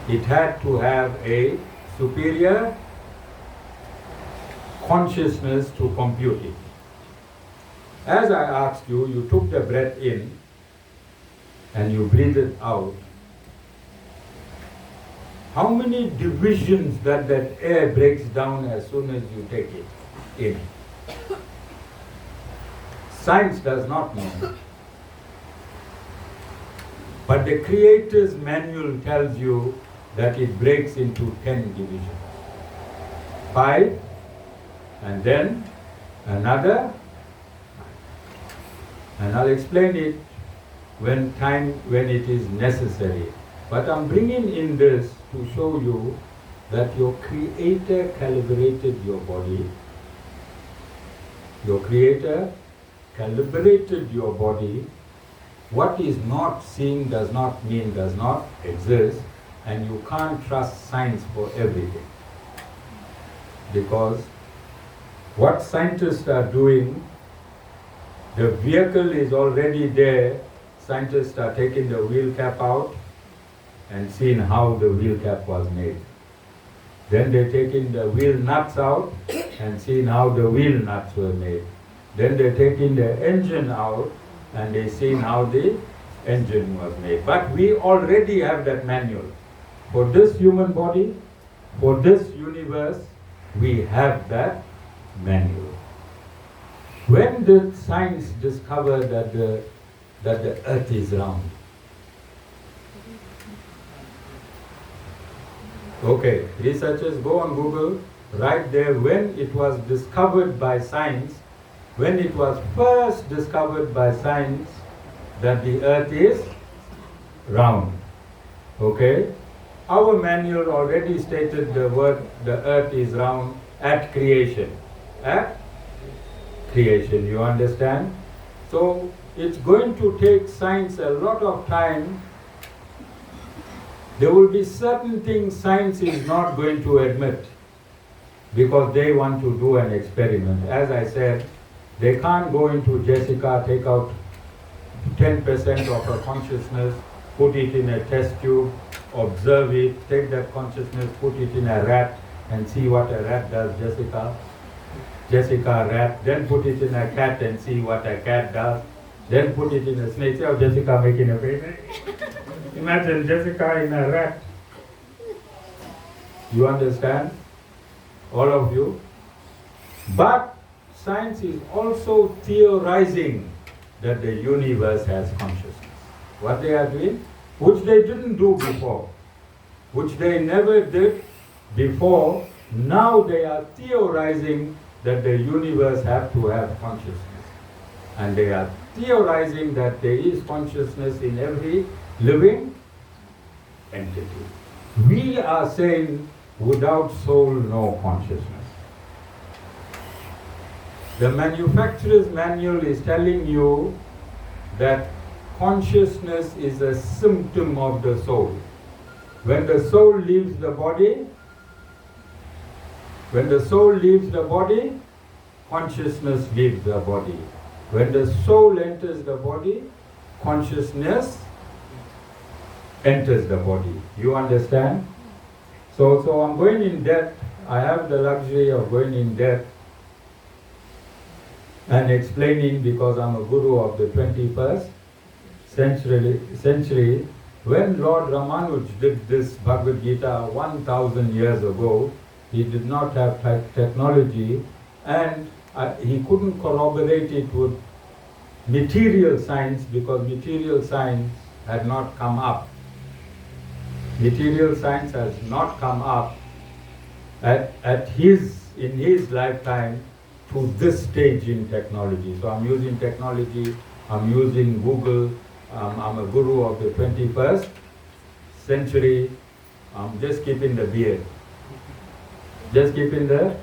It had to have a superior consciousness to compute it. As I asked you, you took the breath in and you breathed it out. How many divisions that air breaks down as soon as you take it in? Science does not know. But the Creator's manual tells you that it breaks into 10 divisions. 5, and then another. And I'll explain it when it is necessary. But I'm bringing in this to show you that your Creator calibrated your body. Your Creator calibrated your body. What is not seen does not mean does not exist, and you can't trust science for everything. Because what scientists are doing, the vehicle is already there. Scientists are taking the wheel cap out and seeing how the wheel cap was made. Then they're taking the wheel nuts out and seeing how the wheel nuts were made. Then they're taking the engine out and they're seeing how the engine was made. But we already have that manual. For this human body, for this universe, we have that manual. When did science discover that the earth is round? Okay, researchers go on Google, right there when it was discovered by science, when it was first discovered by science that the earth is round. Okay? Our manual already stated the word the earth is round at creation. At creation, you understand? So it's going to take science a lot of time. There will be certain things science is not going to admit because they want to do an experiment. As I said, they can't go into Jessica, take out 10% of her consciousness, put it in a test tube, observe it, take that consciousness, put it in a rat and see what a rat does, Jessica rat, then put it in a cat and see what a cat does, then put it in a snake. See how Jessica making a baby? Imagine Jessica in a rat. You understand? All of you? But science is also theorizing that the universe has consciousness. What they are doing, which they didn't do before, which they never did before, now they are theorizing that the universe have to have consciousness. And they are theorizing that there is consciousness in every living entity. We are saying without soul, no consciousness. The manufacturer's manual is telling you that consciousness is a symptom of the soul. When the soul leaves the body, consciousness leaves the body. When the soul enters the body, consciousness enters the body. You understand? So I'm going in depth. I have the luxury of going in depth and explaining because I'm a guru of the 21st century. When Lord Ramanuj did this Bhagavad Gita 1,000 years ago, he did not have technology and he couldn't corroborate it with material science because material science had not come up. Material science has not come up in his lifetime to this stage in technology. So I'm using technology, I'm using Google, I'm a guru of the 21st century. I'm just keeping the beard. Just keeping the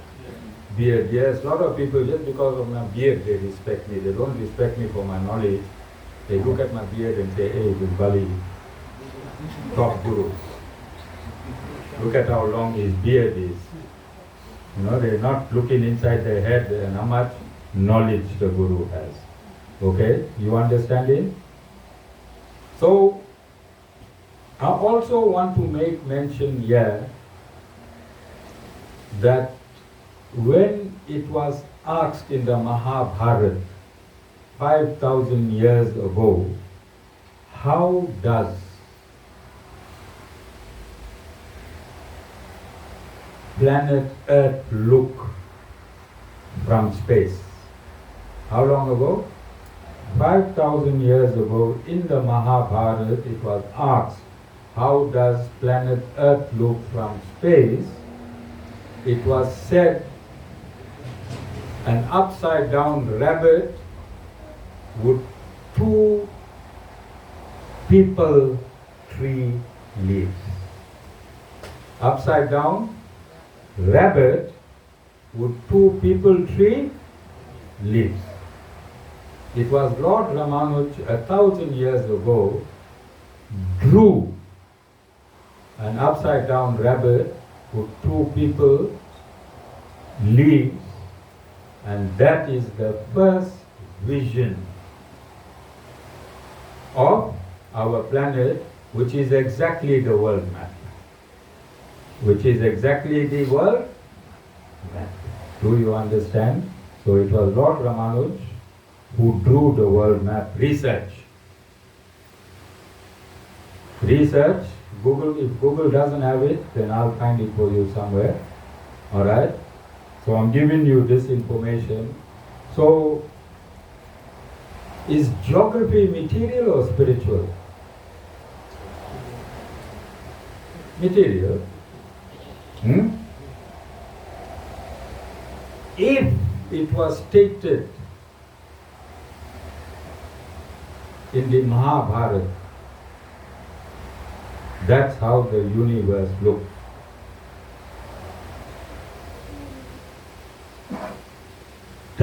beard. Yes, a lot of people, just because of my beard, they respect me. They don't respect me for my knowledge. They look at my beard and say, hey, this Bali, top guru. Look at how long his beard is. You know, they're not looking inside their head and how much knowledge the guru has. Okay, you understand it? So, I also want to make mention here that when it was asked in the Mahabharata 5,000 years ago, how does planet Earth look from space? How long ago? 5,000 years ago in the Mahabharata it was asked, how does planet Earth look from space? It was said, an upside down rabbit with 2 people tree leaves. Upside down rabbit with 2 people tree leaves. It was Lord Ramanuj 1,000 years ago drew an upside down rabbit with 2 people leaves, and that is the first vision of our planet, which is exactly the world map. Which is exactly the world map. Do you understand? So it was Lord Ramanuj who drew the world map. Research. Google, if Google doesn't have it, then I'll find it for you somewhere. Alright? So I'm giving you this information. So, is geography material or spiritual? Material. If it was stated in the Mahabharata, that's how the universe looks.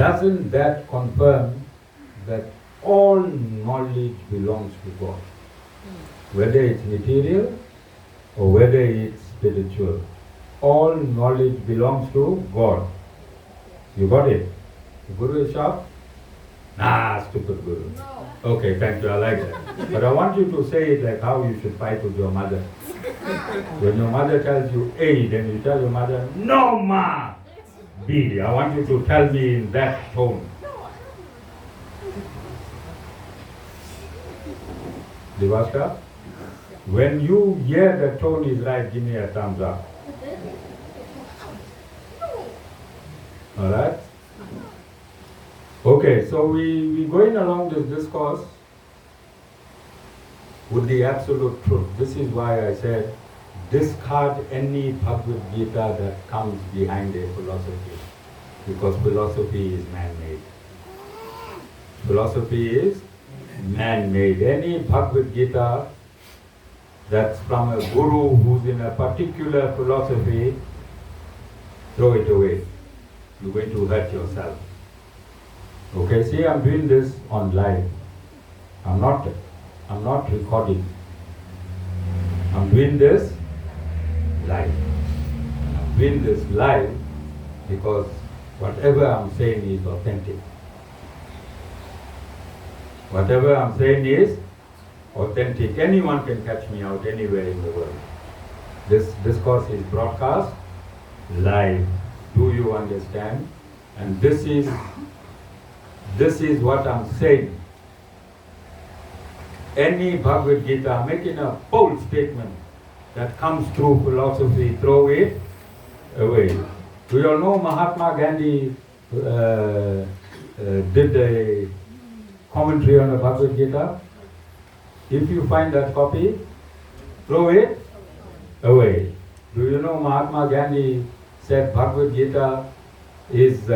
doesn't that confirm that all knowledge belongs to God? Whether it's material or whether it's spiritual, all knowledge belongs to God. You got it? The Guru is sharp? Nah, stupid Guru. No. Okay, thank you, I like that. But I want you to say it like how you should fight with your mother. When your mother tells you A, then you tell your mother, no ma, B. I want you to tell me in that tone. Devaska, when you hear the tone is right, give me a thumbs up. Alright? Okay, so we're going along this discourse with the absolute truth. This is why I said discard any Bhagavad Gita that comes behind a philosophy, because philosophy is man-made. Philosophy is man-made. Any Bhagavad Gita that's from a guru who's in a particular philosophy, throw it away. You're going to hurt yourself. Okay, see, I'm doing this on live. I'm not recording. I'm doing this live. And I'm doing this live because whatever I'm saying is authentic. Whatever I'm saying is authentic. Anyone can catch me out anywhere in the world. This discourse is broadcast live. Do you understand? And this is what I'm saying. Any Bhagavad Gita making a bold statement that comes through philosophy, throw it away. We all know Mahatma Gandhi did a commentary on the Bhagavad Gita. If you find that copy, throw it away. Do you know Mahatma Gandhi said Bhagavad Gita is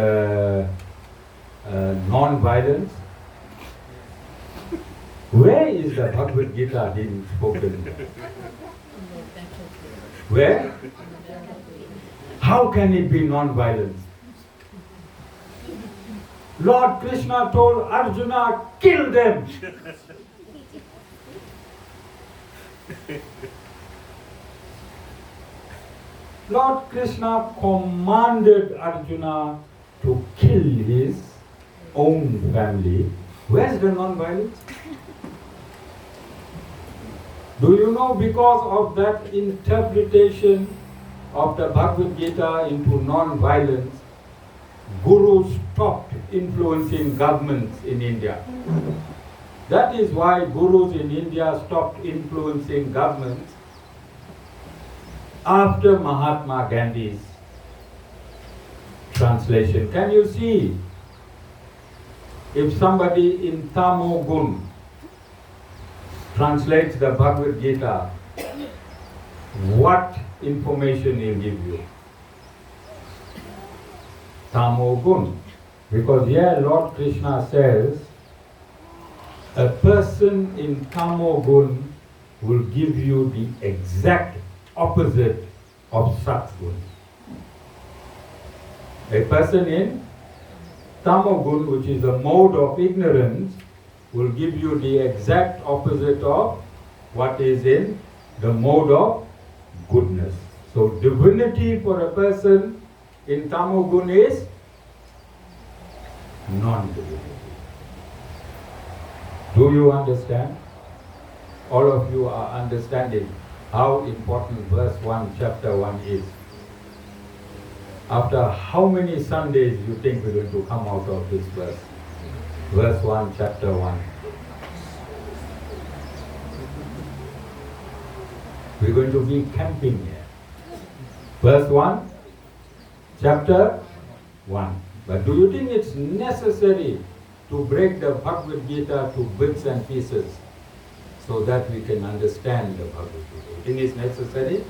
non-violence? Where is the Bhagavad Gita being spoken? Where? How can it be non-violence? Lord Krishna told Arjuna, kill them. Lord Krishna commanded Arjuna to kill his own family. Where's the non-violence? Do you know, because of that interpretation of the Bhagavad Gita into non-violence, gurus stopped influencing governments in India. That is why gurus in India stopped influencing governments after Mahatma Gandhi's translation. Can you see, if somebody in Tamo Gun translates the Bhagavad Gita, what information he'll give you? Tamo Gun. Because here Lord Krishna says, a person in Tamo Gun will give you the exact opposite of Sat Gun. A person in Tamo Gun, which is a mode of ignorance, will give you the exact opposite of what is in the mode of goodness. So divinity for a person in Tamo Gun is non-divinity. Do you understand? All of you are understanding how important verse 1, chapter 1 is. After how many Sundays you think we're going to come out of this verse? Verse 1, chapter 1. We're going to be camping here. Verse 1, chapter 1. But do you think it's necessary to break the Bhagavad Gita to bits and pieces so that we can understand the Bhagavad Gita? You think it's necessary?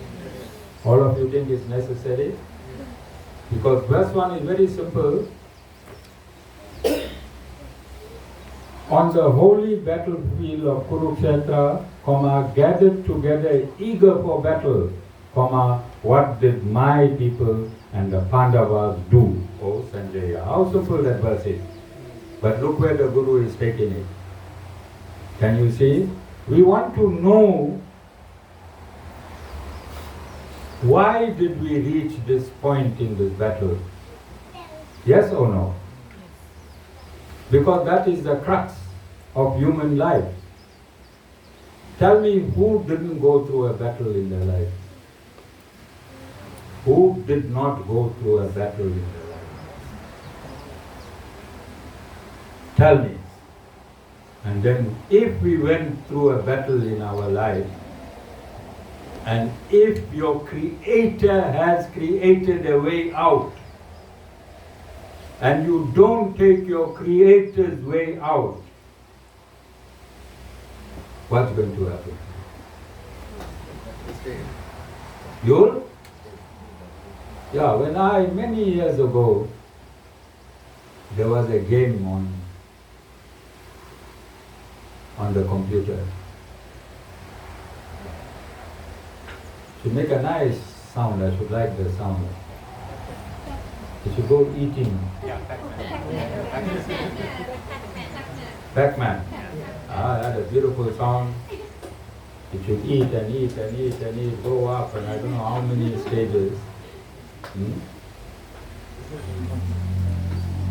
All of you think it's necessary? Because verse 1 is very simple. On the holy battlefield of Kurukshetra, gathered together eager for battle, what did my people and the Pandavas do, O Sanjaya. How simple that verse is. But look where the Guru is taking it. Can you see? We want to know why did we reach this point in this battle? Yes or no? Because that is the crux of human life. Tell me who didn't go through a battle in their life? Who did not go through a battle in their life? Tell me. And then if we went through a battle in our life, and if your Creator has created a way out, and you don't take your Creator's way out, what's going to happen? You'll? Yeah, many years ago, there was a game on the computer. To make a nice sound, I should like the sound. It should go eating. Yeah, Pac-Man. That a beautiful sound. It should eat and eat and eat and eat, go up, and I don't know how many stages.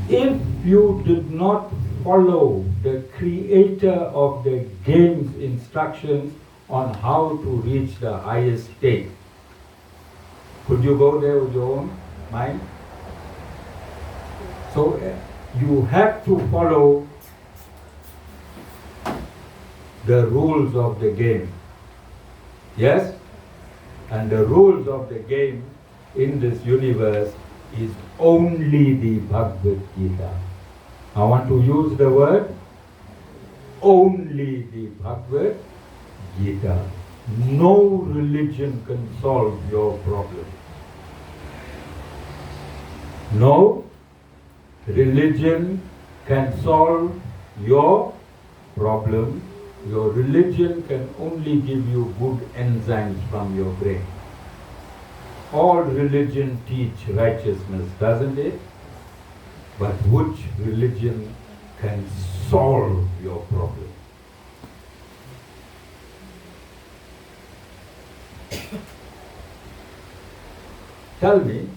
If you did not follow the creator of the game's instructions on how to reach the highest state, could you go there with your own mind? So you have to follow the rules of the game. Yes? And the rules of the game in this universe is only the Bhagavad Gita. I want to use the word only the Bhagavad Gita. No religion can solve your problem. No religion can solve your problem. Your religion can only give you good enzymes from your brain. All religion teach righteousness, doesn't it? But which religion can solve your problem? Tell me,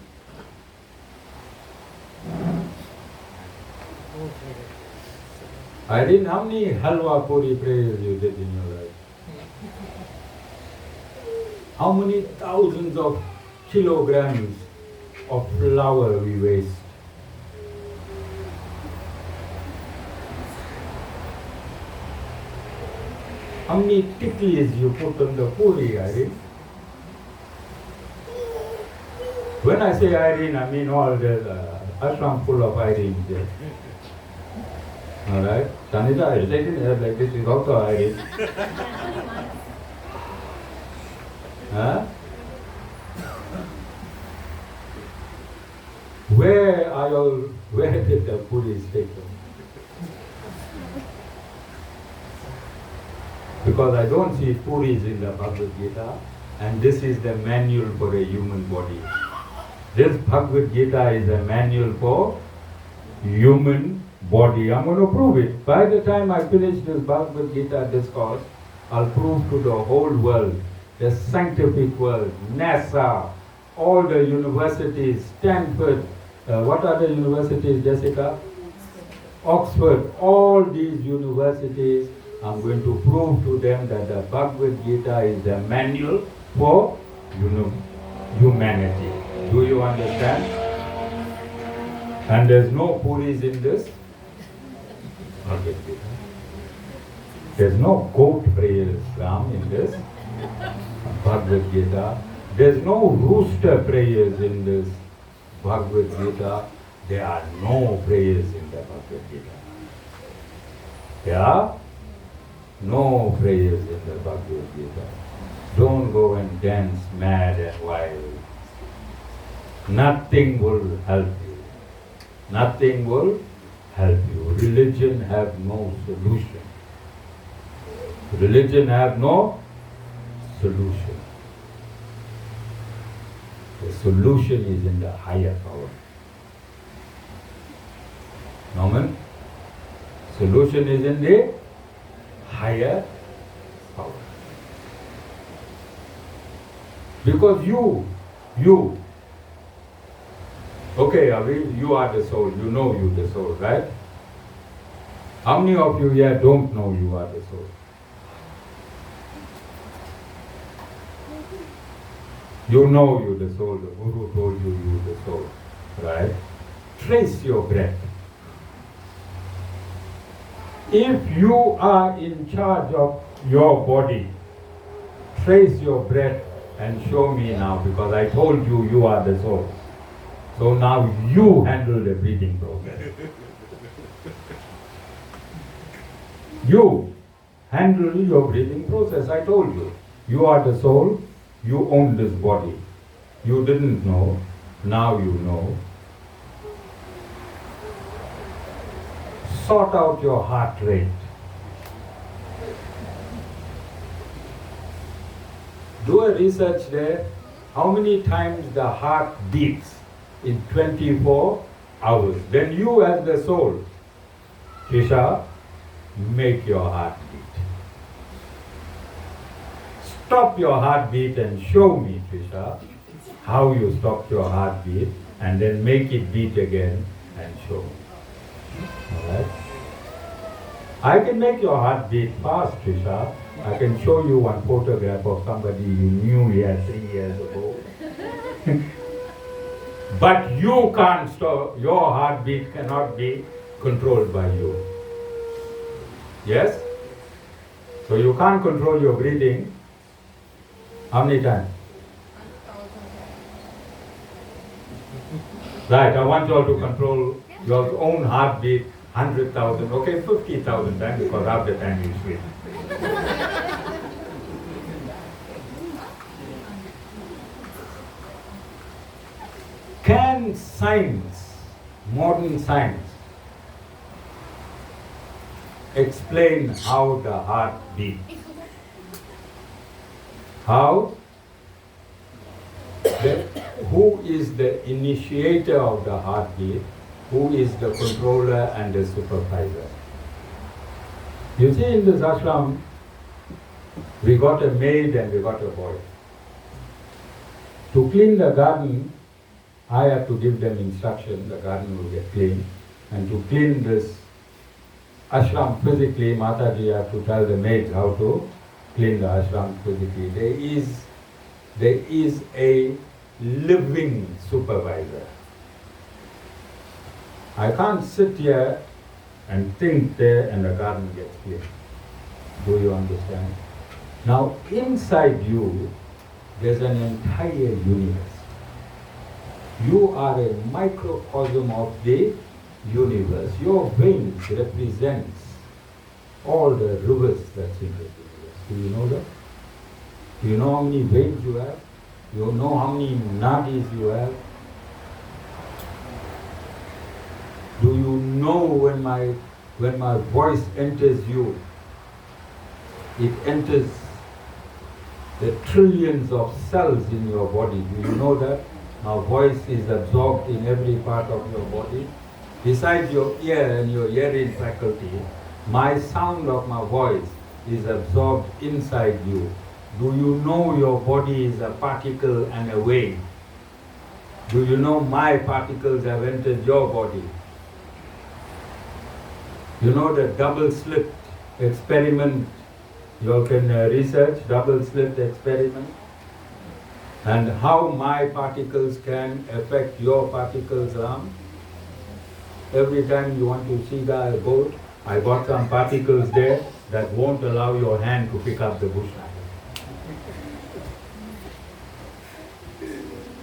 Irene, how many halwa puri prayers you did in your life? How many thousands of kilograms of flour we waste? How many ticklies you put on the puri, Irene? When I say Irene, I mean all the ashram full of Irene there. Alright? Sanita is taking her like this is also Irene. Huh? Where did the puris take them? Because I don't see puris in the Bhagavad Gita, and this is the manual for a human body. This Bhagavad Gita is a manual for human body. I'm going to prove it. By the time I finish this Bhagavad Gita discourse, I'll prove to the whole world, the scientific world, NASA, all the universities, Stanford, what are the universities, Jessica? Oxford, all these universities, I'm going to prove to them that the Bhagavad Gita is a manual for humanity. Do you understand? And there's no puris in this Bhagavad Gita. There's no goat prayers, Ram, in this Bhagavad Gita. There's no rooster prayers in this Bhagavad Gita. There are no prayers in the Bhagavad Gita. There are no prayers in the Bhagavad Gita. Don't go and dance mad and wild. Nothing will help you. Nothing will help you. Religion have no solution. Religion have no solution. The solution is in the higher power. Norman? Solution is in the higher power. Because you, okay, Avi, you are the soul, you know you the soul, right? How many of you here don't know you are the soul? You know you the soul, the Guru told you you the soul, right? Trace your breath. If you are in charge of your body, trace your breath and show me now, because I told you you are the soul. So now you handle the breathing process. You handle your breathing process. I told you. You are the soul. You own this body. You didn't know. Now you know. Sort out your heart rate. Do a research there. How many times the heart beats in 24 hours? Then you as the soul, Trisha, make your heart beat. Stop your heartbeat and show me, Trisha, how you stopped your heartbeat, and then make it beat again and show me. Alright? I can make your heart beat fast, Trisha. I can show you one photograph of somebody you knew here 3 years ago. But you can't stop, your heartbeat cannot be controlled by you. Yes? So you can't control your breathing. How many times? Right, I want you all to control your own heartbeat 100,000, okay, 50,000 times, because half the time you sleep. Can science, modern science, explain how the heart beats? How? Who is the initiator of the heartbeat? Who is the controller and the supervisor? You see, in this ashram, we got a maid and we got a boy. To clean the garden, I have to give them instruction, the garden will get clean. And to clean this ashram physically, Mataji have to tell the maids how to clean the ashram physically. There is a living supervisor. I can't sit here and think there and the garden gets clean. Do you understand? Now inside you, there's an entire universe. You are a microcosm of the universe. Your veins represents all the rivers that's in the universe. Do you know that? Do you know how many veins you have? Do you know how many nadis you have? Do you know when my voice enters you, it enters the trillions of cells in your body? Do you know that? My voice is absorbed in every part of your body. Besides your ear and your hearing faculty, my sound of my voice is absorbed inside you. Do you know your body is a particle and a wave? Do you know my particles have entered your body? You know the double slit experiment, you all can research double slit experiment, and how my particles can affect your particles around. Every time you want to see the goat, I got some particles there that won't allow your hand to pick up the bush.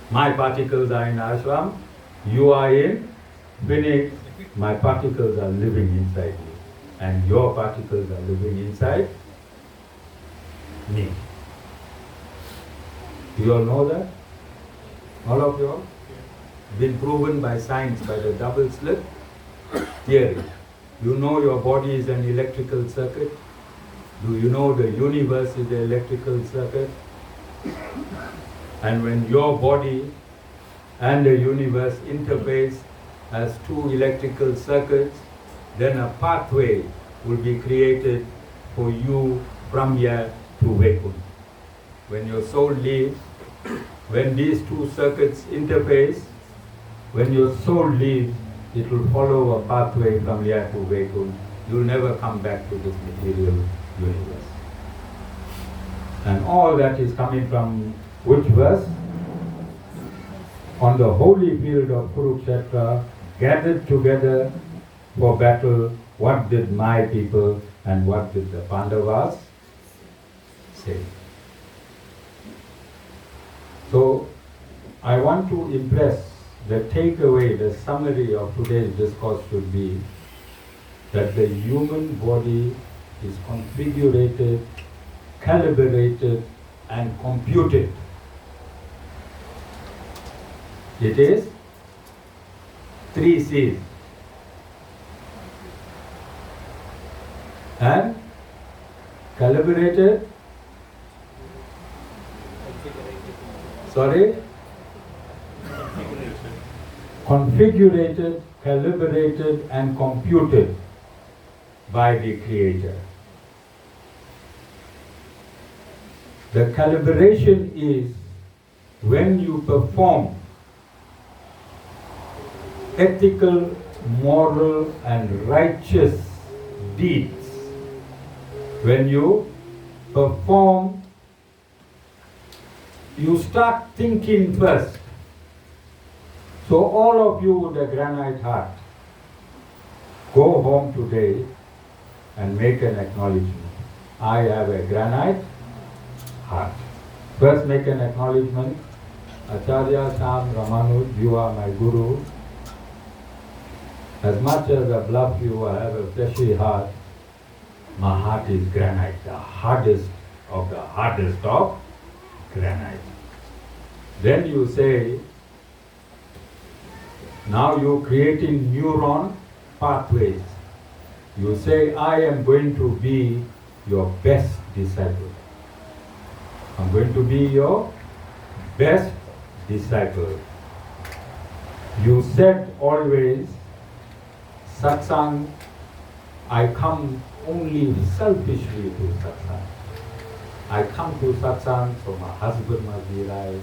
My particles are in ashram, you are in Phoenix. My particles are living inside you, and your particles are living inside me. Do you all know that? All of you all? Been proven by science, by the double slit theory. You know your body is an electrical circuit. Do you know the universe is the electrical circuit? And when your body and the universe interface as two electrical circuits, then a pathway will be created for you from here to Vaikuntha. When your soul leaves, when these two circuits interface, when your soul leaves, it will follow a pathway from here to Vaikuntha. You will never come back to this material universe. And all that is coming from which verse? On the holy field of Kurukshetra, gathered together for battle, what did my people and what did the Pandavas say? So, I want to impress the takeaway, the summary of today's discourse should be that the human body is configurated, calibrated, and computed. It is 3 C's. And calibrated, configurated, calibrated, and computed by the Creator. The calibration is when you perform ethical, moral, and righteous deeds. When you perform, you start thinking first. So all of you with a granite heart, go home today and make an acknowledgement. I have a granite heart. First make an acknowledgement. Acharya Shyam Ramanuj, you are my Guru. As much as I love you, I have a fleshy heart. My heart is granite, the hardest of granite. Then you say, now you're creating neuron pathways. You say, I am going to be your best disciple. I'm going to be your best disciple. You said always, satsang, I come only selfishly to satsang. I come to satsang so my husband must be right.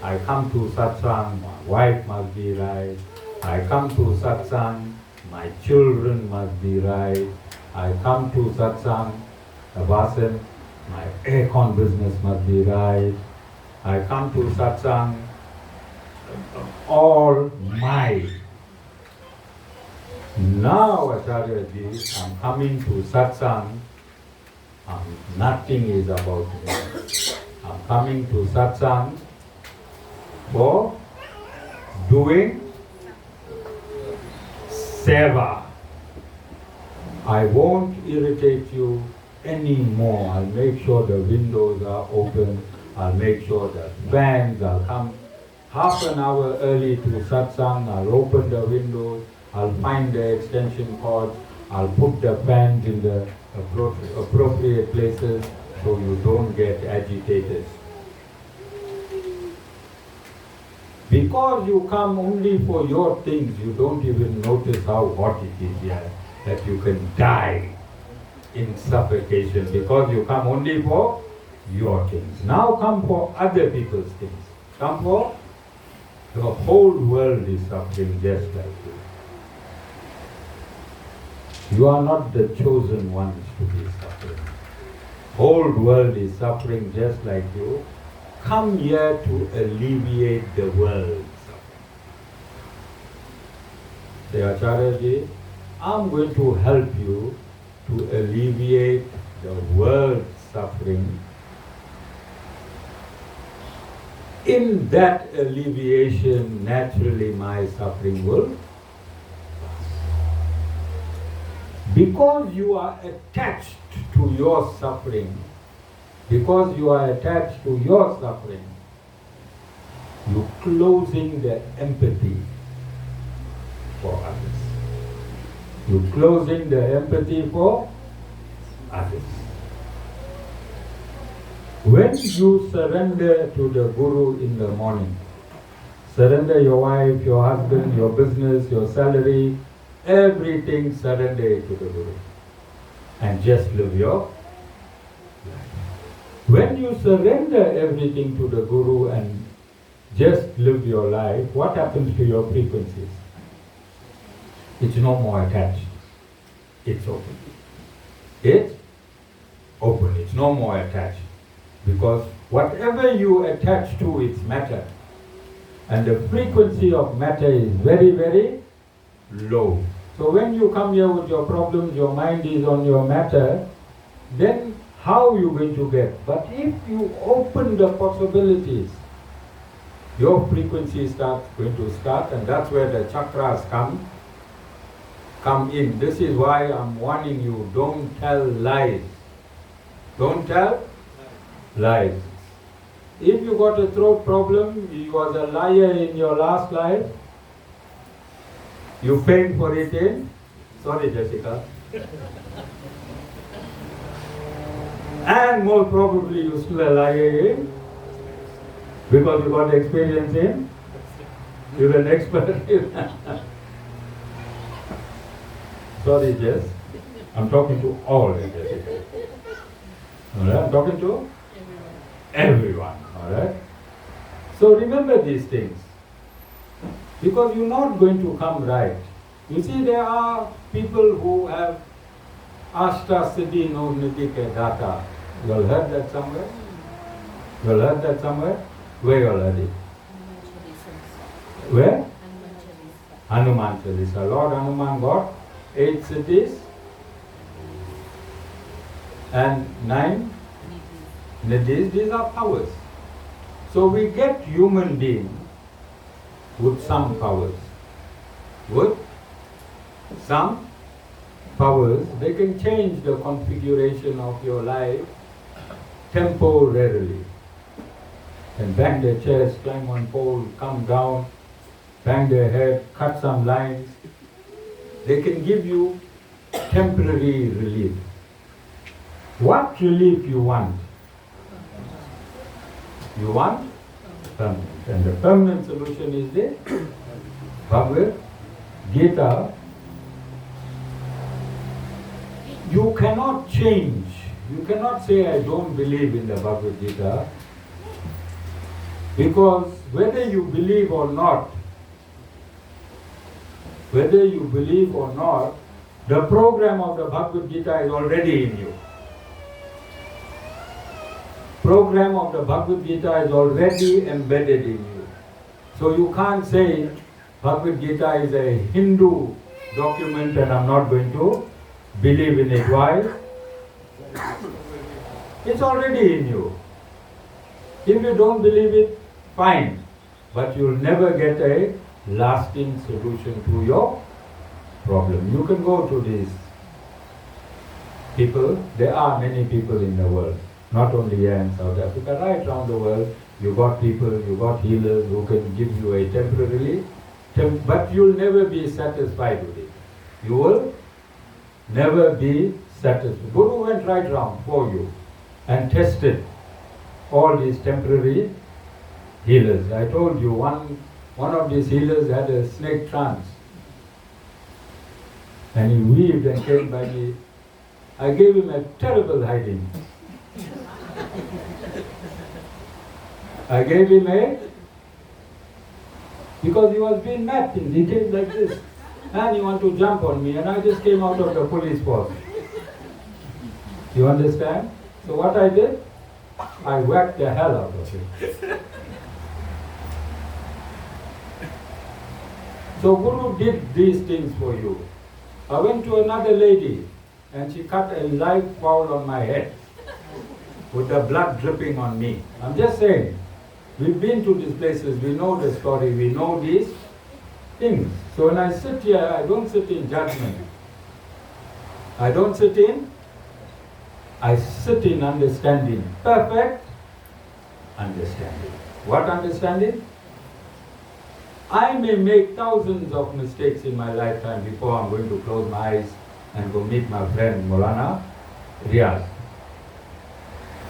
I come to satsang, my wife must be right. I come to satsang, my children must be right. I come to satsang, Vasan, my aircon business must be right. I come to satsang, all my. Now, Acharya Ji, I'm coming to satsang, nothing is about me. I'm coming to satsang for doing seva. I won't irritate you anymore. I'll make sure the windows are open. I'll make sure the fans, I'll come half an hour early to satsang. I'll open the windows. I'll find the extension cords. I'll put the fans in the appropriate places so you don't get agitated. Because you come only for your things, you don't even notice how hot it is here, that you can die in suffocation because you come only for your things. Now come for other people's things. Come for the whole world is suffering just like you. You are not the chosen ones to be suffering. Whole world is suffering just like you. Come here to alleviate the world's suffering. Say, Acharya Ji, I'm going to help you to alleviate the world's suffering. In that alleviation, naturally my suffering will. Because you are attached to your suffering, you're closing the empathy for others. You're closing the empathy for others. When you surrender to the Guru in the morning, Surrender your wife, your husband, your business, your salary, everything surrender it to the Guru. And just live your life. When you surrender everything to the Guru and just live your life, what happens to your frequencies? It's no more attached. It's open. It's open. It's no more attached. Because whatever you attach to, it's matter. And the frequency of matter is very, very low. So when you come here with your problems, your mind is on your matter, then how are you going to get? But if you open the possibilities, your frequency starts going to start, and that's where the chakras come in. This is why I'm warning you, don't tell lies. Don't tell lies. If you got a throat problem, you was a liar in your last life, you paid for it in, sorry Jessica, and more probably you still a liar in, because you got experience in, you're an expert in. Sorry Jess, I'm talking to all Jessica. Alright, I'm talking to everyone. Alright? So remember these things. Because you're not going to come right. You see, there are people who have Ashta Siddhi no Nidike Data. You all heard that somewhere? You all heard that somewhere? Where you all heard it? Where? Hanuman Chalisa. Lord Hanuman got 8 siddhis and 9 nidhis. These are powers. So we get human beings with some powers. With some powers, they can change the configuration of your life temporarily. And bang their chest, climb on pole, come down, bang their head, cut some lines. They can give you temporary relief. What relief you want? You want permanent. And the permanent solution is the Bhagavad Gita. You cannot change. You cannot say, I don't believe in the Bhagavad Gita. Because whether you believe or not, the program of the Bhagavad Gita is already in you. Program of the Bhagavad Gita is already embedded in you. So you can't say Bhagavad Gita is a Hindu document and I'm not going to believe in it. Why? It's already in you. If you don't believe it, fine. But you'll never get a lasting solution to your problem. You can go to these people. There are many people in the world. Not only here in South Africa, right around the world, you got people, you got healers who can give you a temporarily, but you'll never be satisfied with it. You will never be satisfied. Guru went right round for you and tested all these temporary healers. I told you one of these healers had a snake trance. And he weaved and came by me. I gave him a terrible hiding. I gave him because he was being mad things. He came like this. And he wanted to jump on me, and I just came out of the police force. You understand? So what I did? I whacked the hell out of him. So Guru did these things for you. I went to another lady, and she cut a live fowl on my head with the blood dripping on me. I'm just saying, we've been to these places, we know the story, we know these things. So when I sit here, I don't sit in judgment. I sit in understanding. Perfect understanding. What understanding? I may make thousands of mistakes in my lifetime before I'm going to close my eyes and go meet my friend Molana Riaz.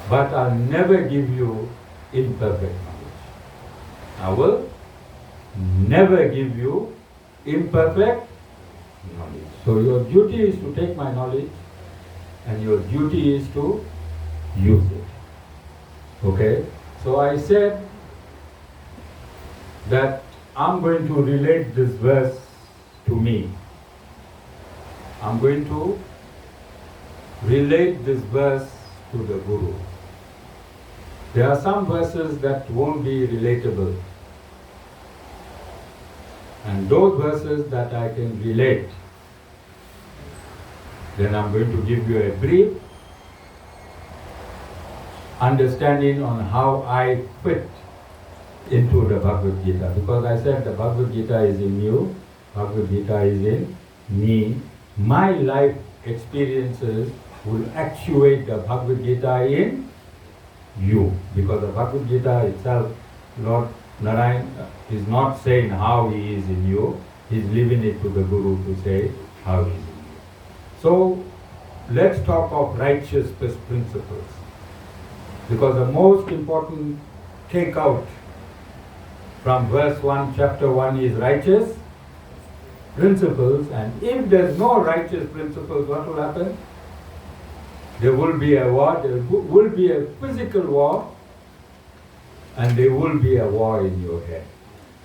But I'll never give you imperfect knowledge. I will never give you imperfect knowledge. So your duty is to take my knowledge and your duty is to use it. Okay? So I said that I'm going to relate this verse to me. I'm going to relate this verse to the Guru. There are some verses that won't be relatable. And those verses that I can relate, then I'm going to give you a brief understanding on how I fit into the Bhagavad Gita. Because I said the Bhagavad Gita is in you, Bhagavad Gita is in me. My life experiences will actuate the Bhagavad Gita in you. Because the Bhagavad Gita itself, Lord Narayan is not saying how he is in you, he is leaving it to the Guru to say how he is in you. So, let's talk of righteous principles. Because the most important takeout from verse 1, chapter 1 is righteous principles, and if there's no righteous principles, what will happen? There will be a war, there will be a physical war, and there will be a war in your head.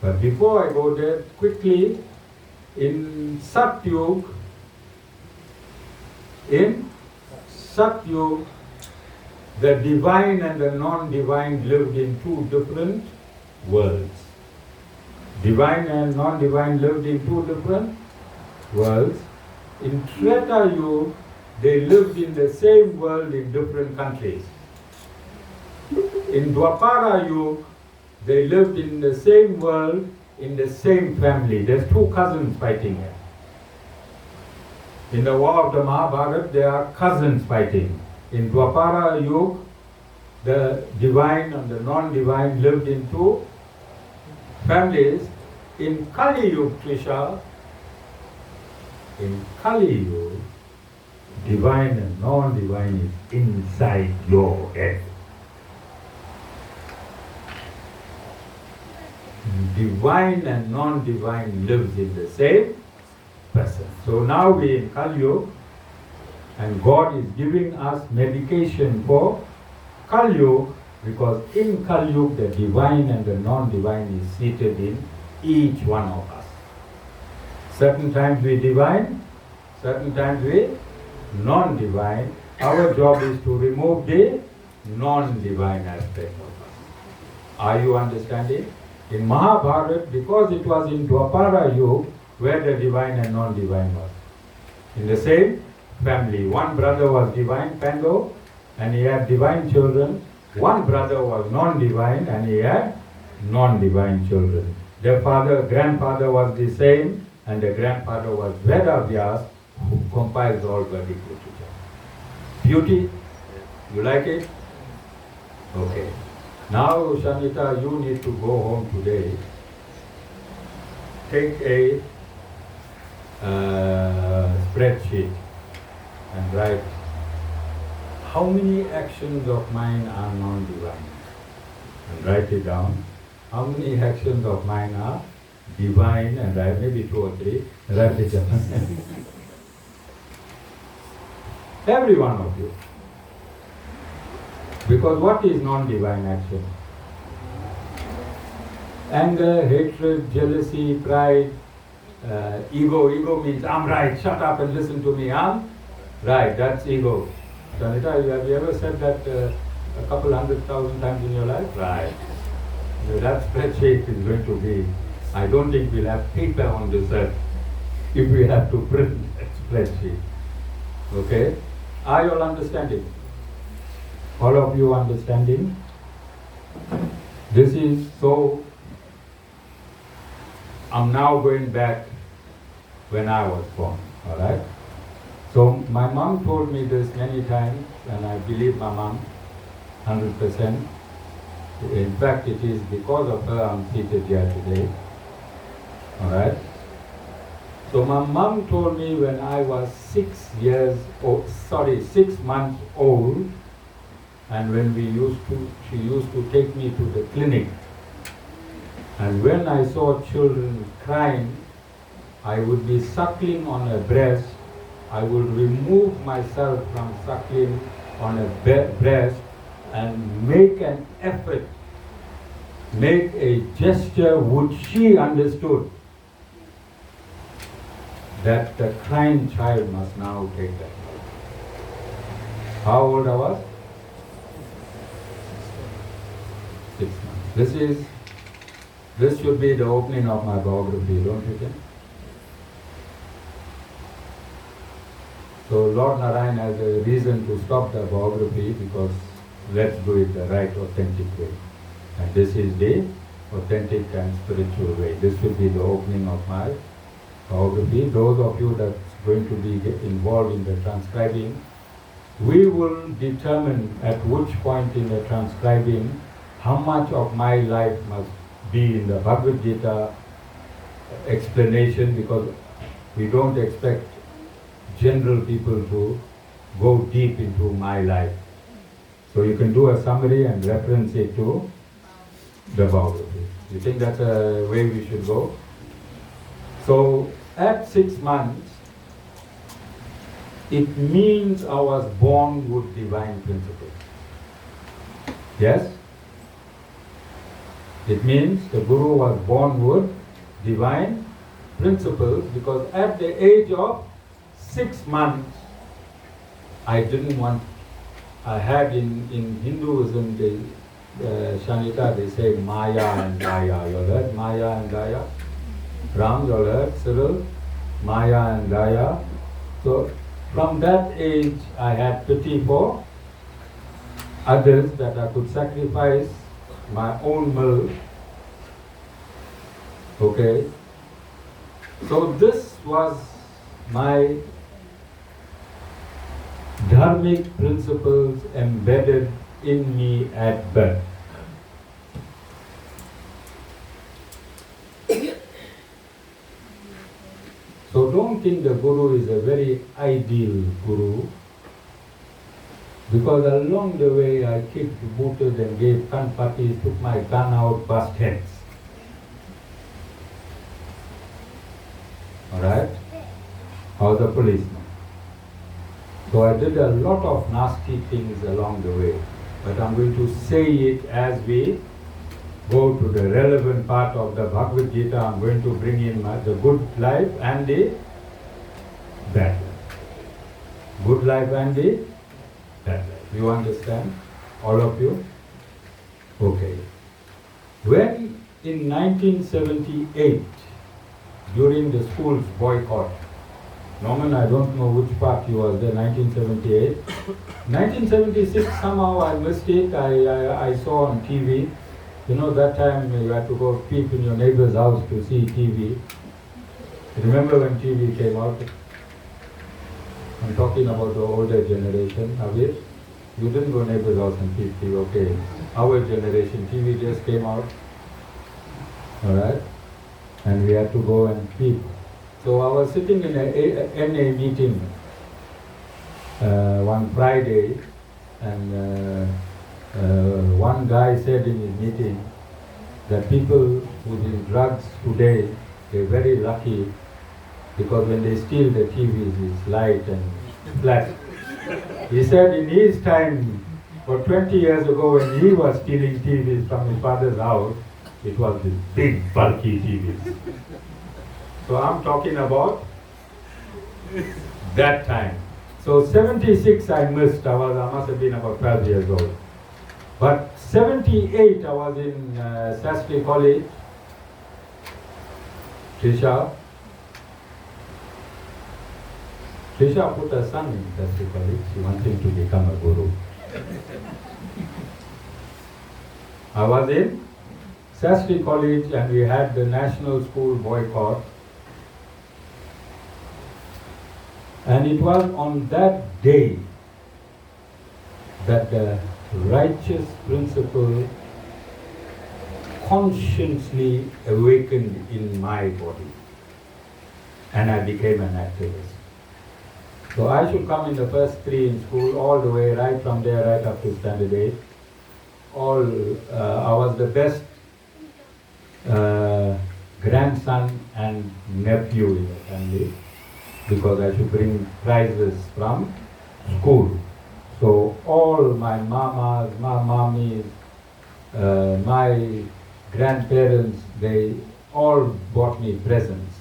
But before I go there, quickly, in Satyug, the divine and the non-divine lived in two different worlds. Divine and non-divine lived in two different worlds. In Treta Yuga, they lived in the same world in different countries. In Dwapara Yuga, they lived in the same world, in the same family. There's two cousins fighting here. In the war of the Mahabharata, there are cousins fighting. In Dwapara Yuga, the divine and the non-divine lived in two families. In Kali Yuga, Trisha, in Kali Yuga, divine and non-divine is inside your head. Divine and non-divine lives in the same person. So now we in Kali Yuga, and God is giving us medication for Kali Yuga, because in Kali Yuga the divine and the non-divine is seated in each one of us. Certain times we divine, certain times we non-divine. Our job is to remove the non-divine aspect of us. Are you understanding? In Mahabharata, because it was in Dwapara Yuga where the divine and non-divine was. In the same family, one brother was divine, Pandu, and he had divine children. One brother was non-divine and he had non-divine children. Their grandfather was the same, and the grandfather was Vedavyas, who compiles all Vedic literature. Beauty? You like it? Okay. Now, Shanita, you need to go home today. Take a spreadsheet and write how many actions of mine are non-divine. And write it down. How many actions of mine are divine, and write maybe 2 or 3. Write it down. Every one of you. Because what is non-divine action? Anger, hatred, jealousy, pride, ego. Ego means I'm right, shut up and listen to me. I'm right, that's ego. Sanita, have you ever said that a couple 100,000 times in your life? Right. So that spreadsheet is going to be, I don't think we'll have paper on this earth if we have to print that spreadsheet. Okay? Are you all understanding? All of you understanding? This is so, I'm now going back when I was born, alright? So my mom told me this many times, and I believe my mom 100%. In fact, it is because of her I'm seated here today, alright? So my mom told me when I was 6 months old, and when she used to take me to the clinic, And when I saw children crying, I would be suckling on a breast. I would remove myself from suckling on a breast and make an effort, make a gesture which she understood that the crying child must now take that. How old I was? 6 months. This should be the opening of my biography, don't you think? So Lord Narayan has a reason to stop the biography because let's do it the right, authentic way. And this is the authentic and spiritual way. This will be the opening of my biography. Those of you that's going to be involved in the transcribing, we will determine at which point in the transcribing how much of my life must be in the Bhagavad Gita explanation, because we don't expect general people to go deep into my life. So you can do a summary and reference it to the biography. You think that's a way we should go? So at 6 months, it means I was born with divine principles. Yes? It means the Guru was born with divine principles, because at the age of 6 months, I had in Hinduism, Shanita, they say Maya and Daya. You heard Maya and Daya? Ram, you heard Cyril? Maya and Daya. So from that age, I had pity for others, that I could sacrifice my own milk. Okay? So this was my dharmic principles embedded in me at birth. So don't think the Guru is a very ideal Guru, because along the way I kicked, booted and gave gun parties, took my gun out, bust heads. Alright? I was a policeman. So I did a lot of nasty things along the way. But I'm going to say it as we go to the relevant part of the Bhagavad Gita. I'm going to bring in the good life and the bad life. Good life and the bad life. You understand? All of you? Okay. When in 1978, during the school's boycott, Norman, I don't know which part you was there, 1978. 1976, somehow I missed it. I saw on TV. You know, that time you had to go peep in your neighbor's house to see TV. Remember when TV came out? I'm talking about the older generation. Avir, you didn't go neighbor's house and peep TV, okay. Our generation, TV just came out. Alright? And we had to go and peep. So I was sitting in a NA meeting one Friday, and one guy said in his meeting that people who do drugs today, they're very lucky, because when they steal the TVs, it's light and flat. He said in his time, for 20 years ago, when he was stealing TVs from his father's house, it was these big bulky TVs. So I'm talking about that time. So 76 I missed. I must have been about 12 years old. But 78 I was in Sastry College. Trisha put her son in Sastry College. She wants him to become a guru. I was in Sastry College, and we had the national school boycott. And it was on that day that the righteous principle consciously awakened in my body, and I became an activist. So I should come in the first 3 in school, all the way, right from there, right up to standard 8. I was the best grandson and nephew in the family, because I should bring prizes from school. So all my mamas, my mummies, my grandparents, they all bought me presents.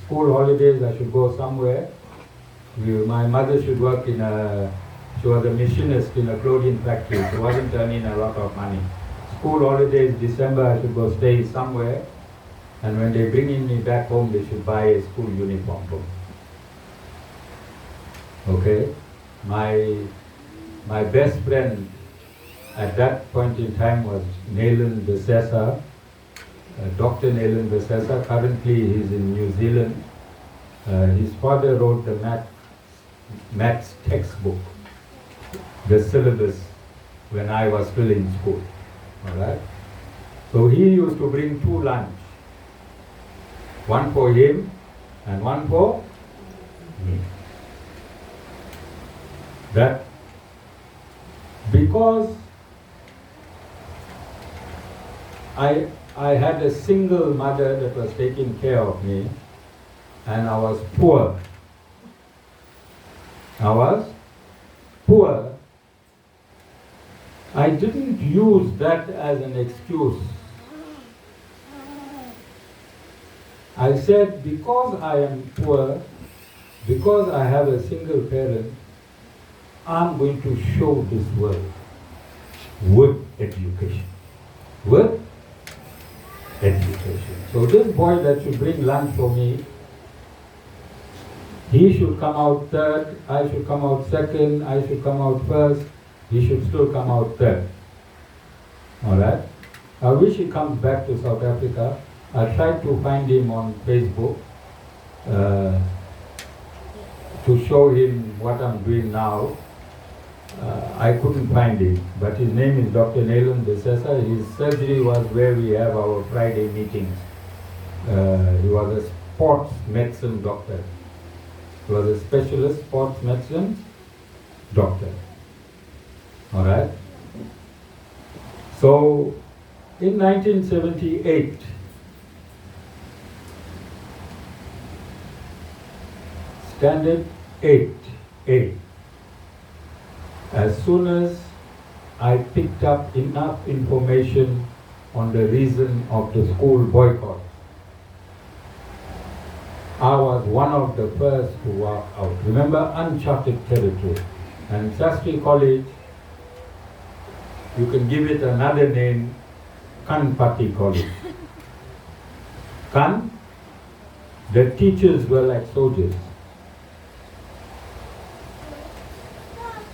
School holidays, I should go somewhere. My mother should work she was a machinist in a clothing factory. She wasn't earning a lot of money. School holidays, December, I should go stay somewhere. And when they bring me back home, they should buy a school uniform for me. Okay? My best friend at that point in time was Nailan Besesa, Dr. Nailan Besesa. Currently he's in New Zealand. His father wrote the maths textbook, the syllabus, when I was still in school. Alright? So he used to bring 2 lunch. One for him and one for me. That because I had a single mother that was taking care of me, and I was poor. I didn't use that as an excuse. I said, because I am poor, because I have a single parent, I'm going to show this world with education. With education. So this boy that should bring lunch for me, he should come out third, I should come out second, I should come out first, he should still come out third. Alright? I wish he comes back to South Africa. I tried to find him on Facebook to show him what I'm doing now. I couldn't find him, but his name is Dr. Nailan Besesa. His surgery was where we have our Friday meetings. He was a sports medicine doctor. He was a specialist sports medicine doctor. Alright? So, in 1978, Standard 8A, as soon as I picked up enough information on the reason of the school boycott, I was one of the first to walk out. Remember, uncharted territory. And Sastry College, you can give it another name, Kanpati College. Kan, the teachers were like soldiers.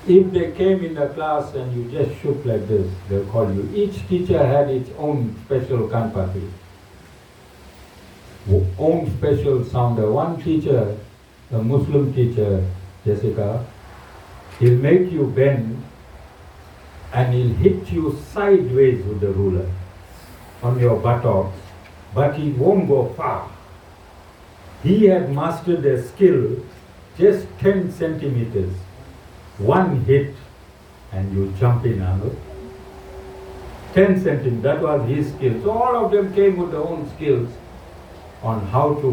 If they came in the class and you just shook like this, they'll call you. Each teacher had its own special Kanpati, own special sounder. One teacher, a Muslim teacher, Jessica, he'll make you bend and he'll hit you sideways with the ruler on your buttocks, but he won't go far. He had mastered a skill, just 10 centimeters. One hit and you jump in, Anu. 10 centimeters, that was his skill. So all of them came with their own skills on how to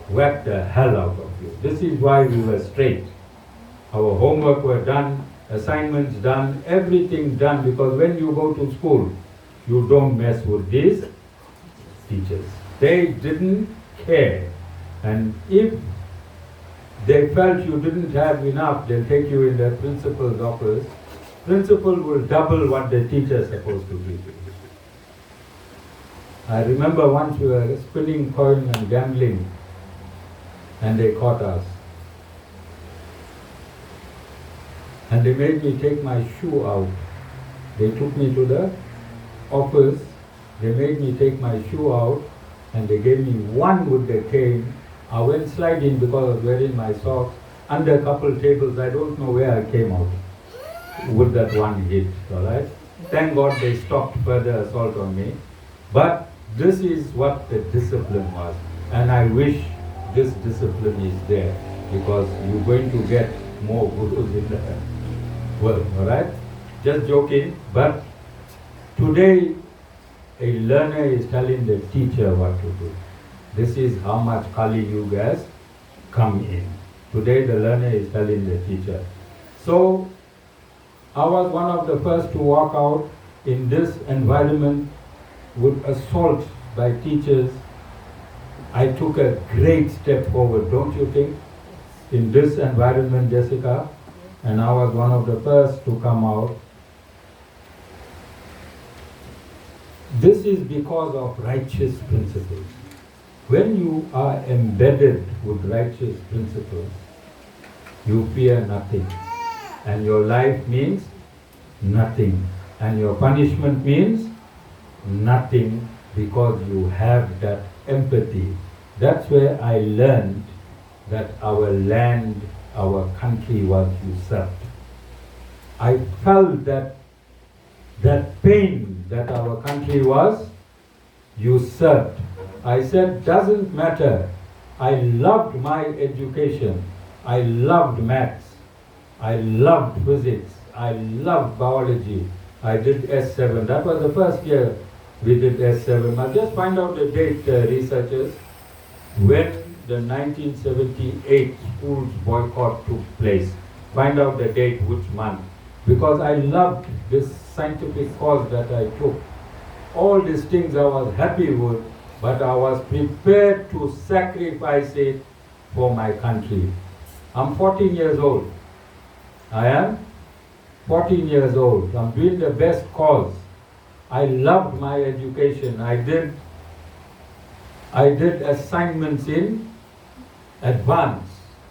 whack the hell out of you. This is why we were straight. Our homework were done, assignments done, everything done, because when you go to school, you don't mess with these teachers. They didn't care. And if they felt you didn't have enough, they'll take you in the principal's office. Principal will double what the teacher is supposed to give you. I remember once we were spinning coin and gambling, and they caught us. And they made me take my shoe out. They took me to the office, they made me take my shoe out, and they gave me one with the cane. I went sliding because I was wearing my socks under a couple tables. I don't know where I came out with that one hit, alright? Thank God they stopped further assault on me. But this is what the discipline was. And I wish this discipline is there, because you're going to get more gurus in the world, alright? Just joking, but today a learner is telling the teacher what to do. This is how much Kali Yuga has come in. Today the learner is telling the teacher. So I was one of the first to walk out in this environment with assault by teachers. I took a great step forward, don't you think? In this environment, Jessica, and I was one of the first to come out. This is because of righteous principles. When you are embedded with righteous principles, you fear nothing. And your life means nothing. And your punishment means nothing, because you have that empathy. That's where I learned that our land, our country was usurped. I felt that pain that our country was usurped. I said, doesn't matter. I loved my education. I loved maths. I loved physics. I loved biology. I did S7. That was the first year we did S7. I'll just find out the date, researchers, when the 1978 schools boycott took place. Find out the date, which month. Because I loved this scientific course that I took. All these things I was happy with, but I was prepared to sacrifice it for my country. I'm 14 years old. I am 14 years old. I'm doing the best cause. I loved my education. I did assignments in advance.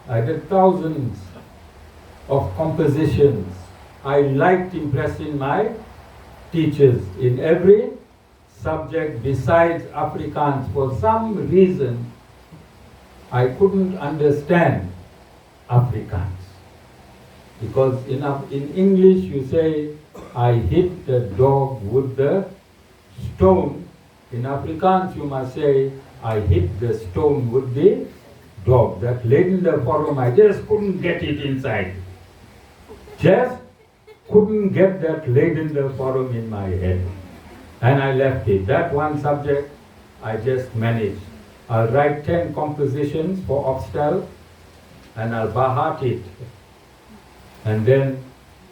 I did thousands of compositions. I liked impressing my teachers in every subject besides Afrikaans. For some reason, I couldn't understand Afrikaans. Because in English you say, I hit the dog with the stone. In Afrikaans you must say, I hit the stone with the dog. That laid in the forum, I just couldn't get it inside. Just couldn't get that laid in the forum in my head. And I left it. That one subject I just managed. I'll write 10 compositions for Obstel and I'll bahat it. And then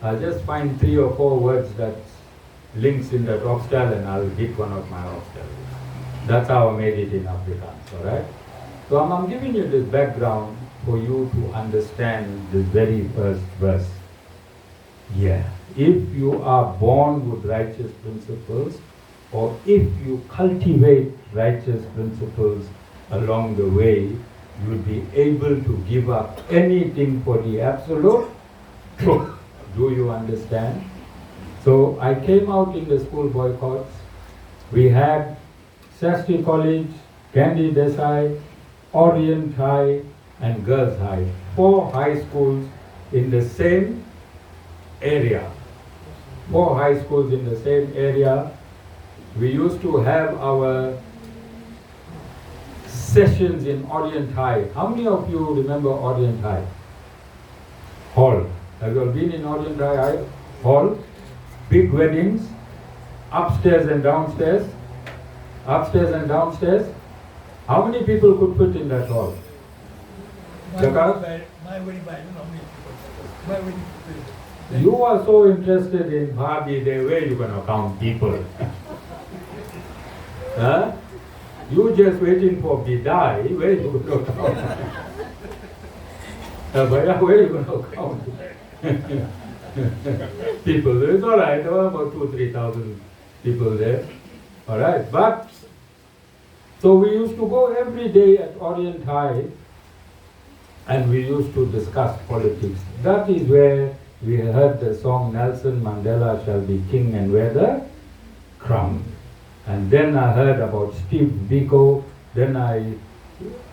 I'll just find 3 or 4 words that links in that Obstel and I'll hit one of my Obstel. That's how I made it in Afrikaans, alright? So I'm giving you this background for you to understand this very first verse. Yeah, if you are born with righteous principles, or if you cultivate righteous principles along the way, you'll be able to give up anything for the absolute truth. Do you understand? So I came out in the school boycotts. We had Sastry College, Gandhi Desai, Orient High, and Girls High. 4 high schools in the same area. 4 high schools in the same area. We used to have our sessions in Orient High. How many of you remember Orient High? Hall. Have you all been in Orient High Hall? Big weddings, upstairs and downstairs. Upstairs and downstairs. How many people could fit in that hall? My wedding, I don't know how many people. My wedding. You are so interested in Bhabi, the way you're going to count people. Huh? You just waiting for Bidai, where you going to count? Where you going to count? People, it's alright, there were about 2,000-3,000 people there. Alright, but so we used to go every day at Orient High and we used to discuss politics. That is where we heard the song Nelson Mandela shall be king and wear the crown. And then I heard about Steve Biko. Then I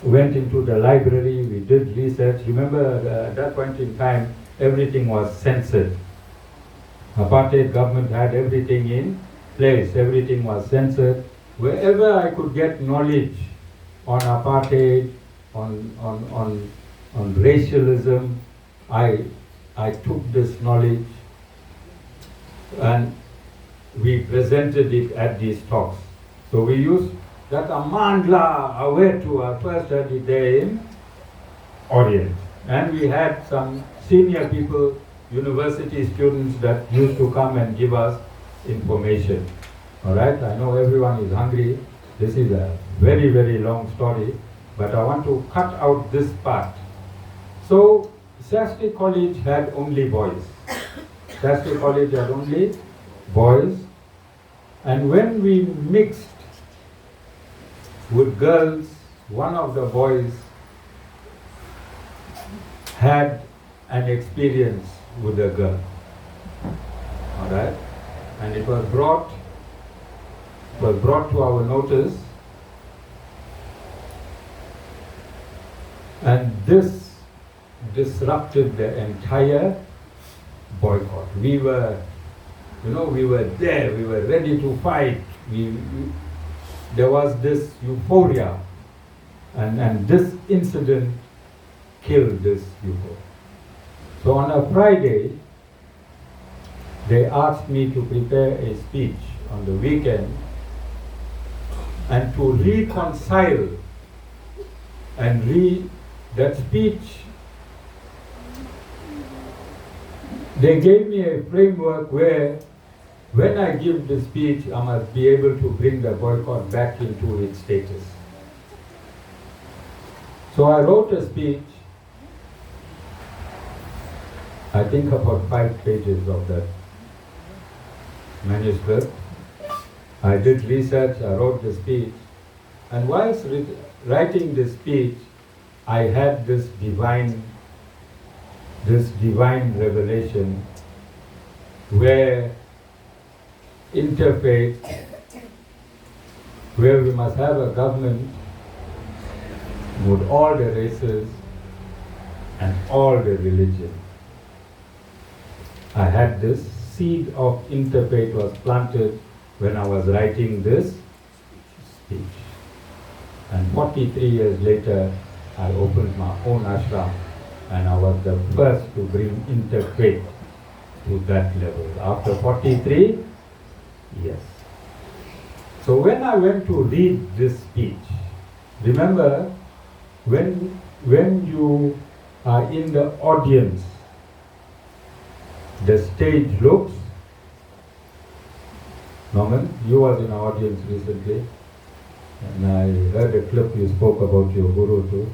went into the library, we did research. Remember at that point in time, everything was censored. Apartheid government had everything in place, everything was censored. Wherever I could get knowledge on apartheid, on racialism, I took this knowledge and we presented it at these talks. So we used that Amandla Awetu, our first study day in Orient. And we had some senior people, university students that used to come and give us information. Alright, I know everyone is hungry. This is a very, very long story, but I want to cut out this part. So, Shastri College had only boys. Shastri College had only boys. And when we mixed with girls, one of the boys had an experience with a girl. Alright? And it was brought to our notice, and this disrupted the entire boycott. We were there, we were ready to fight. There was this euphoria, and this incident killed this euphoria. So on a Friday, they asked me to prepare a speech on the weekend and to reconcile and read that speech. They gave me a framework where when I give the speech, I must be able to bring the boycott back into its status. So I wrote a speech, I think about 5 pages of that manuscript. I did research, I wrote the speech, and whilst writing the speech, I had this divine revelation where interfaith, where we must have a government with all the races and all the religions. I had this seed of interfaith was planted when I was writing this speech. And 43 years later, I opened my own ashram, and I was the first to bring interfaith to that level. After 43 years. So when I went to read this speech, remember, when you are in the audience, the stage looks. Norman, you was in the audience recently, and I heard a clip you spoke about your guru too.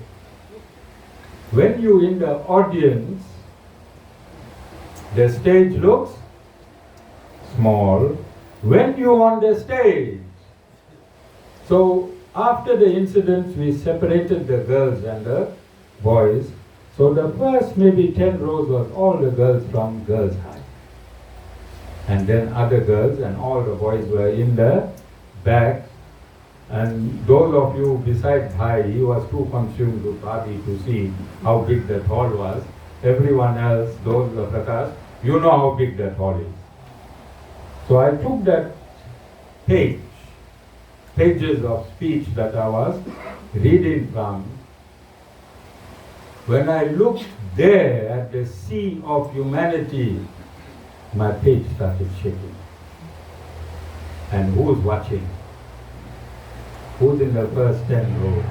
When you in the audience, the stage looks small. When you on the stage, so after the incidents, we separated the girls and the boys. So the first maybe 10 rows was all the girls from girls' high. And then other girls and all the boys were in the back. And those of you besides high, he was too consumed with Adi to see how big that hall was. Everyone else, those of Prakash, you know how big that hall is. So I took that pages of speech that I was reading from. When I looked there at the sea of humanity, my page started shaking. And who's watching? Who's in the first 10 rows?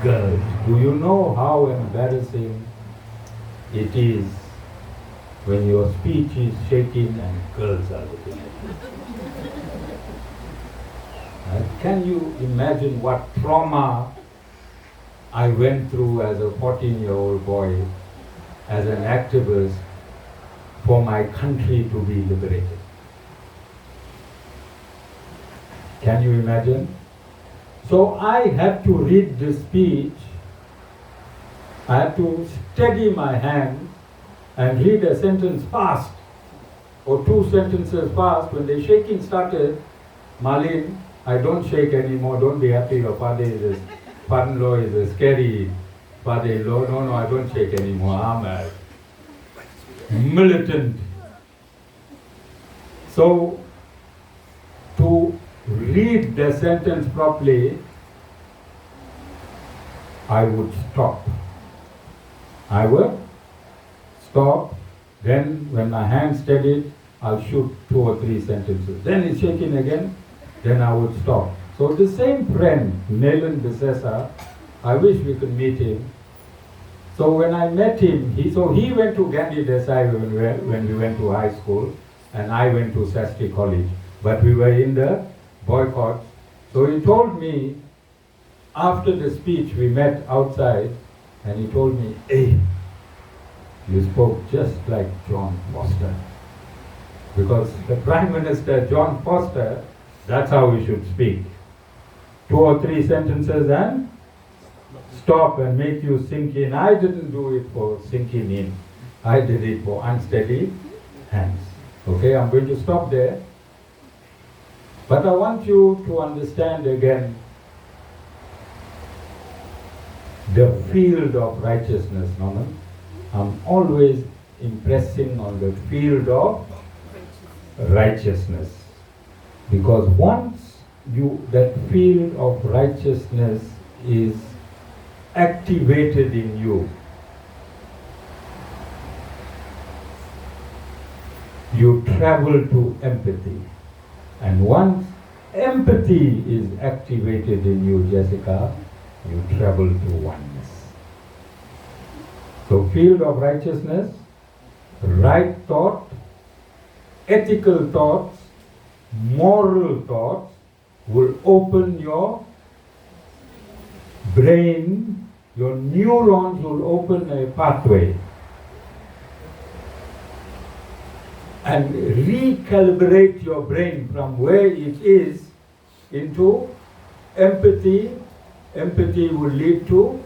Girls. Do you know how embarrassing it is when your speech is shaking and girls are looking at you? Can you imagine what trauma I went through as a 14-year-old boy, as an activist, for my country to be liberated? Can you imagine? So I had to read this speech. I had to steady my hand and read a sentence fast, or 2 sentences fast. When the shaking started, Malin, I don't shake anymore, don't be happy, your father-in-law is a scary father-in-law. No, I don't shake anymore, I'm a militant. So, to read the sentence properly, I would stop. Then when my hand steadied, I'll shoot 2 or 3 sentences. Then it's shaking again, then I would stop. So the same friend, Nelan Bisesa, I wish we could meet him. So when I met him, he went to Gandhi Desai when we went to high school, and I went to Sastry College. But we were in the boycott. So he told me, after the speech, we met outside, and he told me, hey, you spoke just like John Foster. Because the Prime Minister, John Foster, that's how we should speak. 2 or 3 sentences and stop and make you sink in. I didn't do it for sinking in. I did it for unsteady hands. Okay, I'm going to stop there. But I want you to understand again the field of righteousness, Norman. I'm always impressing on the field of righteousness. Because once that field of righteousness is activated in you, you travel to empathy. And once empathy is activated in you, Jessica, you travel to oneness. So field of righteousness, right thought, ethical thoughts, moral thoughts will open your brain, your neurons will open a pathway and recalibrate your brain from where it is into empathy. Empathy will lead to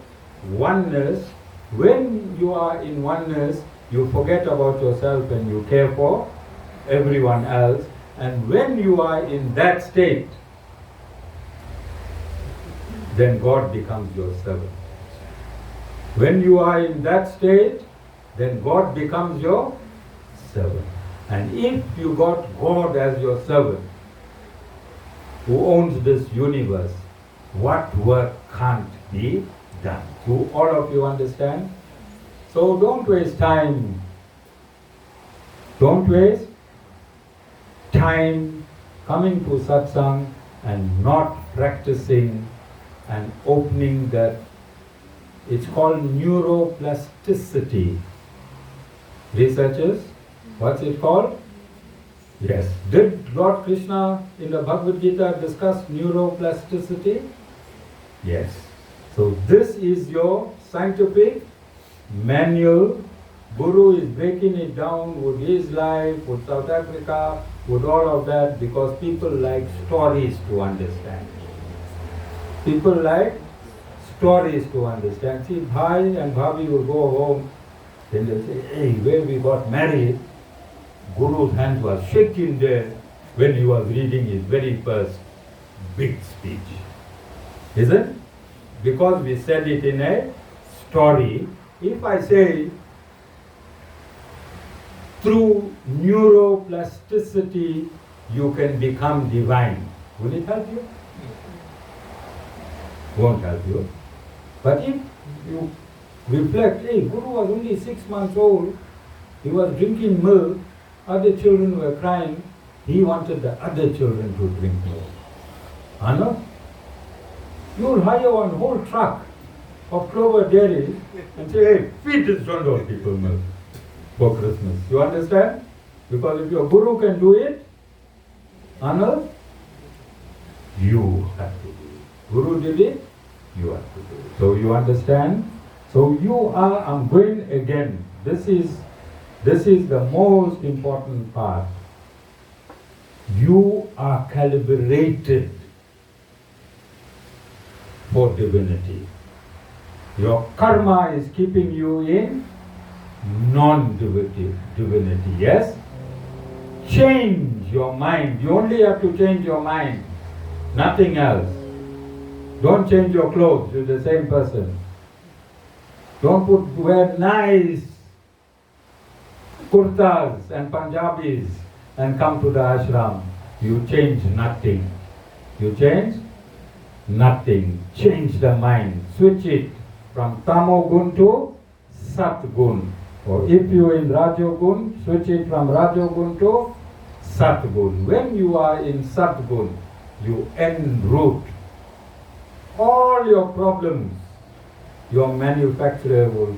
oneness. When you are in oneness, you forget about yourself and you care for everyone else. And when you are in that state, then God becomes your servant. When you are in that state, then God becomes your servant. And if you got God as your servant, who owns this universe, what work can't be done? Do all of you understand? So don't waste time. Don't waste time coming to satsang and not practicing and opening that. It's called neuroplasticity. Researchers, what's it called? Yes. Did Lord Krishna in the Bhagavad Gita discuss neuroplasticity? Yes. So this is your scientific manual. Guru is breaking it down with his life, with South Africa, with all of that, because people like stories to understand. People like stories to understand. See, Bhai and Bhabi will go home, then they'll say, hey, when we got married, Guru's hand was shaking there when he was reading his very first big speech. Isn't it? Because we said it in a story. If I say, through neuroplasticity, you can become divine, will it help you? Won't help you. But if you reflect, hey, Guru was only 6 months old, he was drinking milk, other children were crying, he wanted the other children to drink milk. Anna? You'll hire one whole truck of Clover dairies and say, hey, feed this Jondo people milk for Christmas. You understand? Because if your Guru can do it, Anna, you have to do it. Guru did it, you have to do it. So you understand? So you are, I'm going again. This is the most important part. You are calibrated for divinity. Your karma is keeping you in non-divinity, yes? Change your mind. You only have to change your mind, nothing else. Don't change your clothes, you're the same person. Don't wear nice kurtas and Punjabis and come to the ashram. You change nothing. You change nothing. Change the mind. Switch it from tamogun to satgun. Or if you are in rajogun, switch it from rajogun to satgun. When you are in satgun, you enroot all your problems. Your manufacturer will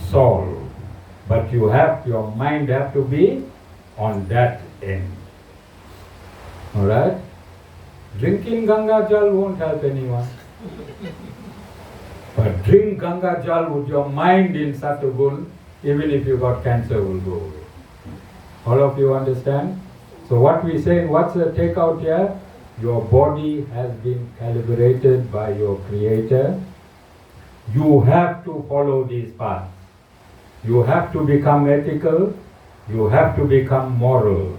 solve, but your mind have to be on that end. All right? Drinking Ganga Jal won't help anyone. But drink Ganga Jal with your mind in Satagun, even if you got cancer, will go away. All of you understand? So what we say, what's the takeout here? Your body has been calibrated by your Creator. You have to follow these paths. You have to become ethical. You have to become moral.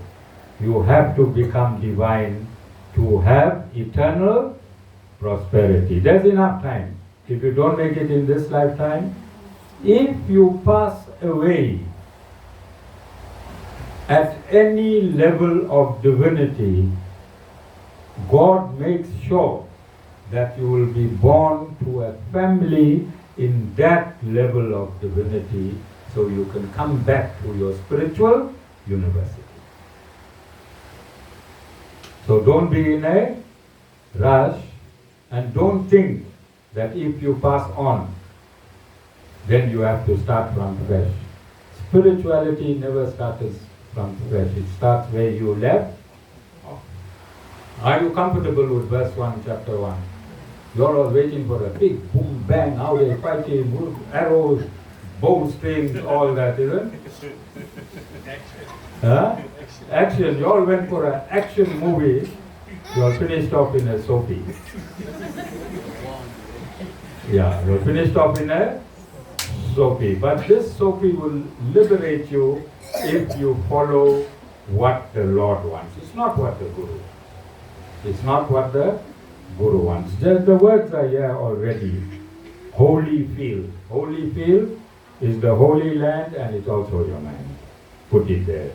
You have to become divine to have eternal prosperity. There's enough time. If you don't make it in this lifetime, if you pass away at any level of divinity, God makes sure that you will be born to a family in that level of divinity, so you can come back to your spiritual university. So don't be in a rush, and don't think that if you pass on, then you have to start from fresh. Spirituality never starts from fresh. It starts where you left. Are you comfortable with verse 1, chapter 1? You're all waiting for a big boom, bang, how they fighting, arrows, bowstrings, all that, isn't it? Huh? Action. You all went for an action movie. You're finished off in a soapy. Yeah, you're finished off in a soapy. But this soapy will liberate you if you follow what the Lord wants. It's not what the Guru. It's not what the Guru wants. Just the words are here already. Holy field. Holy field is the holy land, and it's also your mind. Put it there.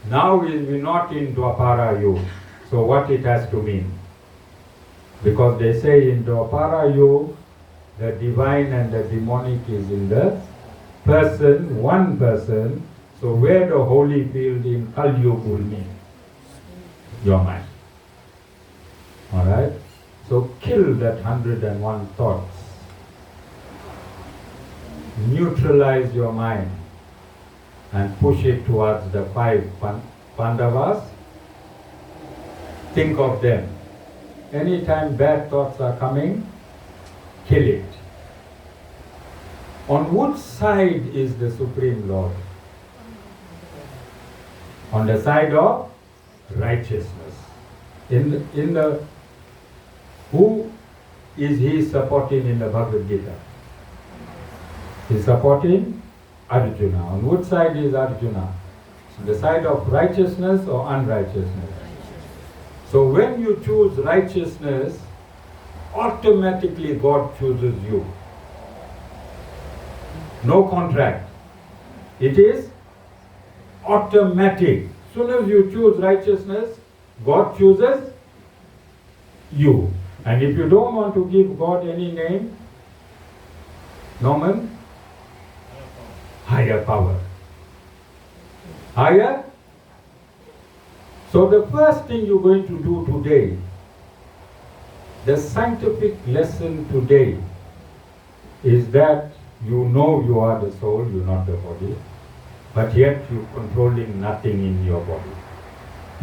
Now we're not in Dwapara Yuga. So what it has to mean? Because they say in Dwapara Yuga, the divine and the demonic is in the person, one person. So where the holy field in Kali Yuga will mean? Your mind. Alright? So kill that 101 thoughts. Neutralize your mind and push it towards the 5 Pandavas. Think of them. Anytime bad thoughts are coming, kill it. On which side is the Supreme Lord? On the side of righteousness. Who is he supporting in the Bhagavad Gita? He's supporting Arjuna. On which side is Arjuna? The side of righteousness or unrighteousness? So when you choose righteousness, automatically God chooses you. No contract. It is automatic. As soon as you choose righteousness, God chooses you. And if you don't want to give God any name, Norman? Higher power. Higher? So the first thing you're going to do today, the scientific lesson today, is that you know you are the soul, you're not the body, but yet you're controlling nothing in your body.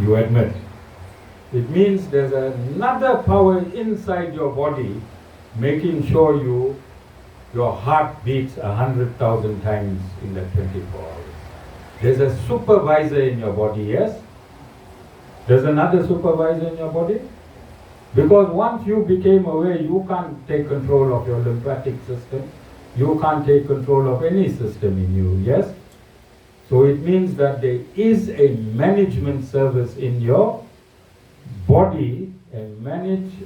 You admit. It means there's another power inside your body making sure your heart beats 100,000 times in the 24 hours. There's a supervisor in your body, yes? There's another supervisor in your body? Because once you became aware, you can't take control of your lymphatic system. You can't take control of any system in you, yes? So it means that there is a management service in your body,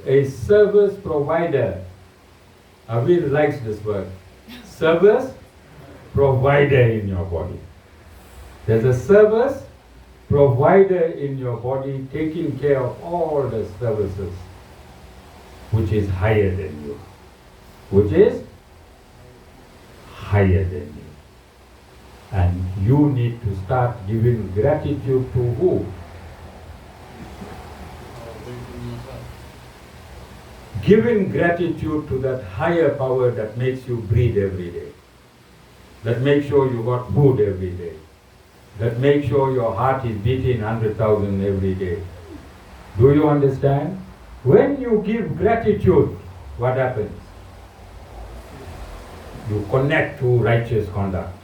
a service provider. Avir likes this word. Service provider in your body. There's a service provider in your body taking care of all the services, which is higher than you. Which is higher than you. And you need to start giving gratitude to who? giving gratitude to that higher power that makes you breathe every day, that makes sure you got food every day, that makes sure your heart is beating 100,000 every day. Do you understand? When you give gratitude, what happens? You connect to righteous conduct.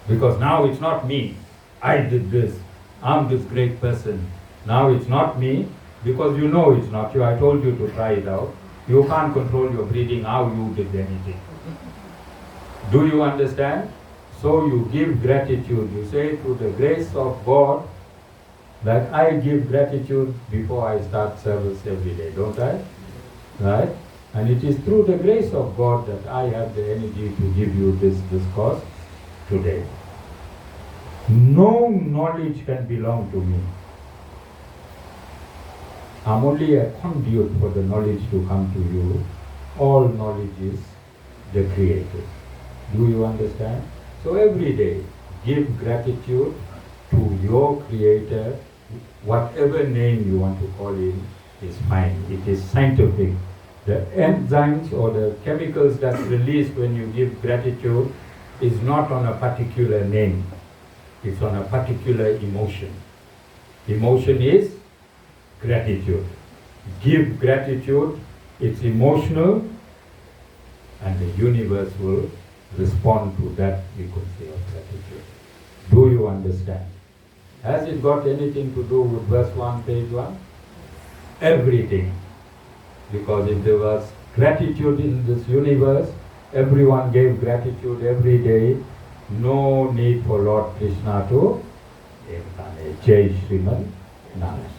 Because now it's not me. I did this. I'm this great person. Now it's not me, because you know it's not you. I told you to try it out. You can't control your breathing how you did anything. Do you understand? So you give gratitude. You say to the grace of God that I give gratitude before I start service every day, don't I? Right? And it is through the grace of God that I have the energy to give you this discourse today. No knowledge can belong to me. I'm only a conduit for the knowledge to come to you. All knowledge is the Creator. Do you understand? So every day, give gratitude to your Creator. Whatever name you want to call it is fine. It is scientific. The enzymes or the chemicals that's released when you give gratitude is not on a particular name. It's on a particular emotion. Emotion is gratitude. Give gratitude, it's emotional, and the universe will respond to that frequency of gratitude. Do you understand? Has it got anything to do with verse 1, page 1? Everything. Because if there was gratitude in this universe, everyone gave gratitude every day, no need for Lord Krishna to incarnate. Jai Shriman Narayan.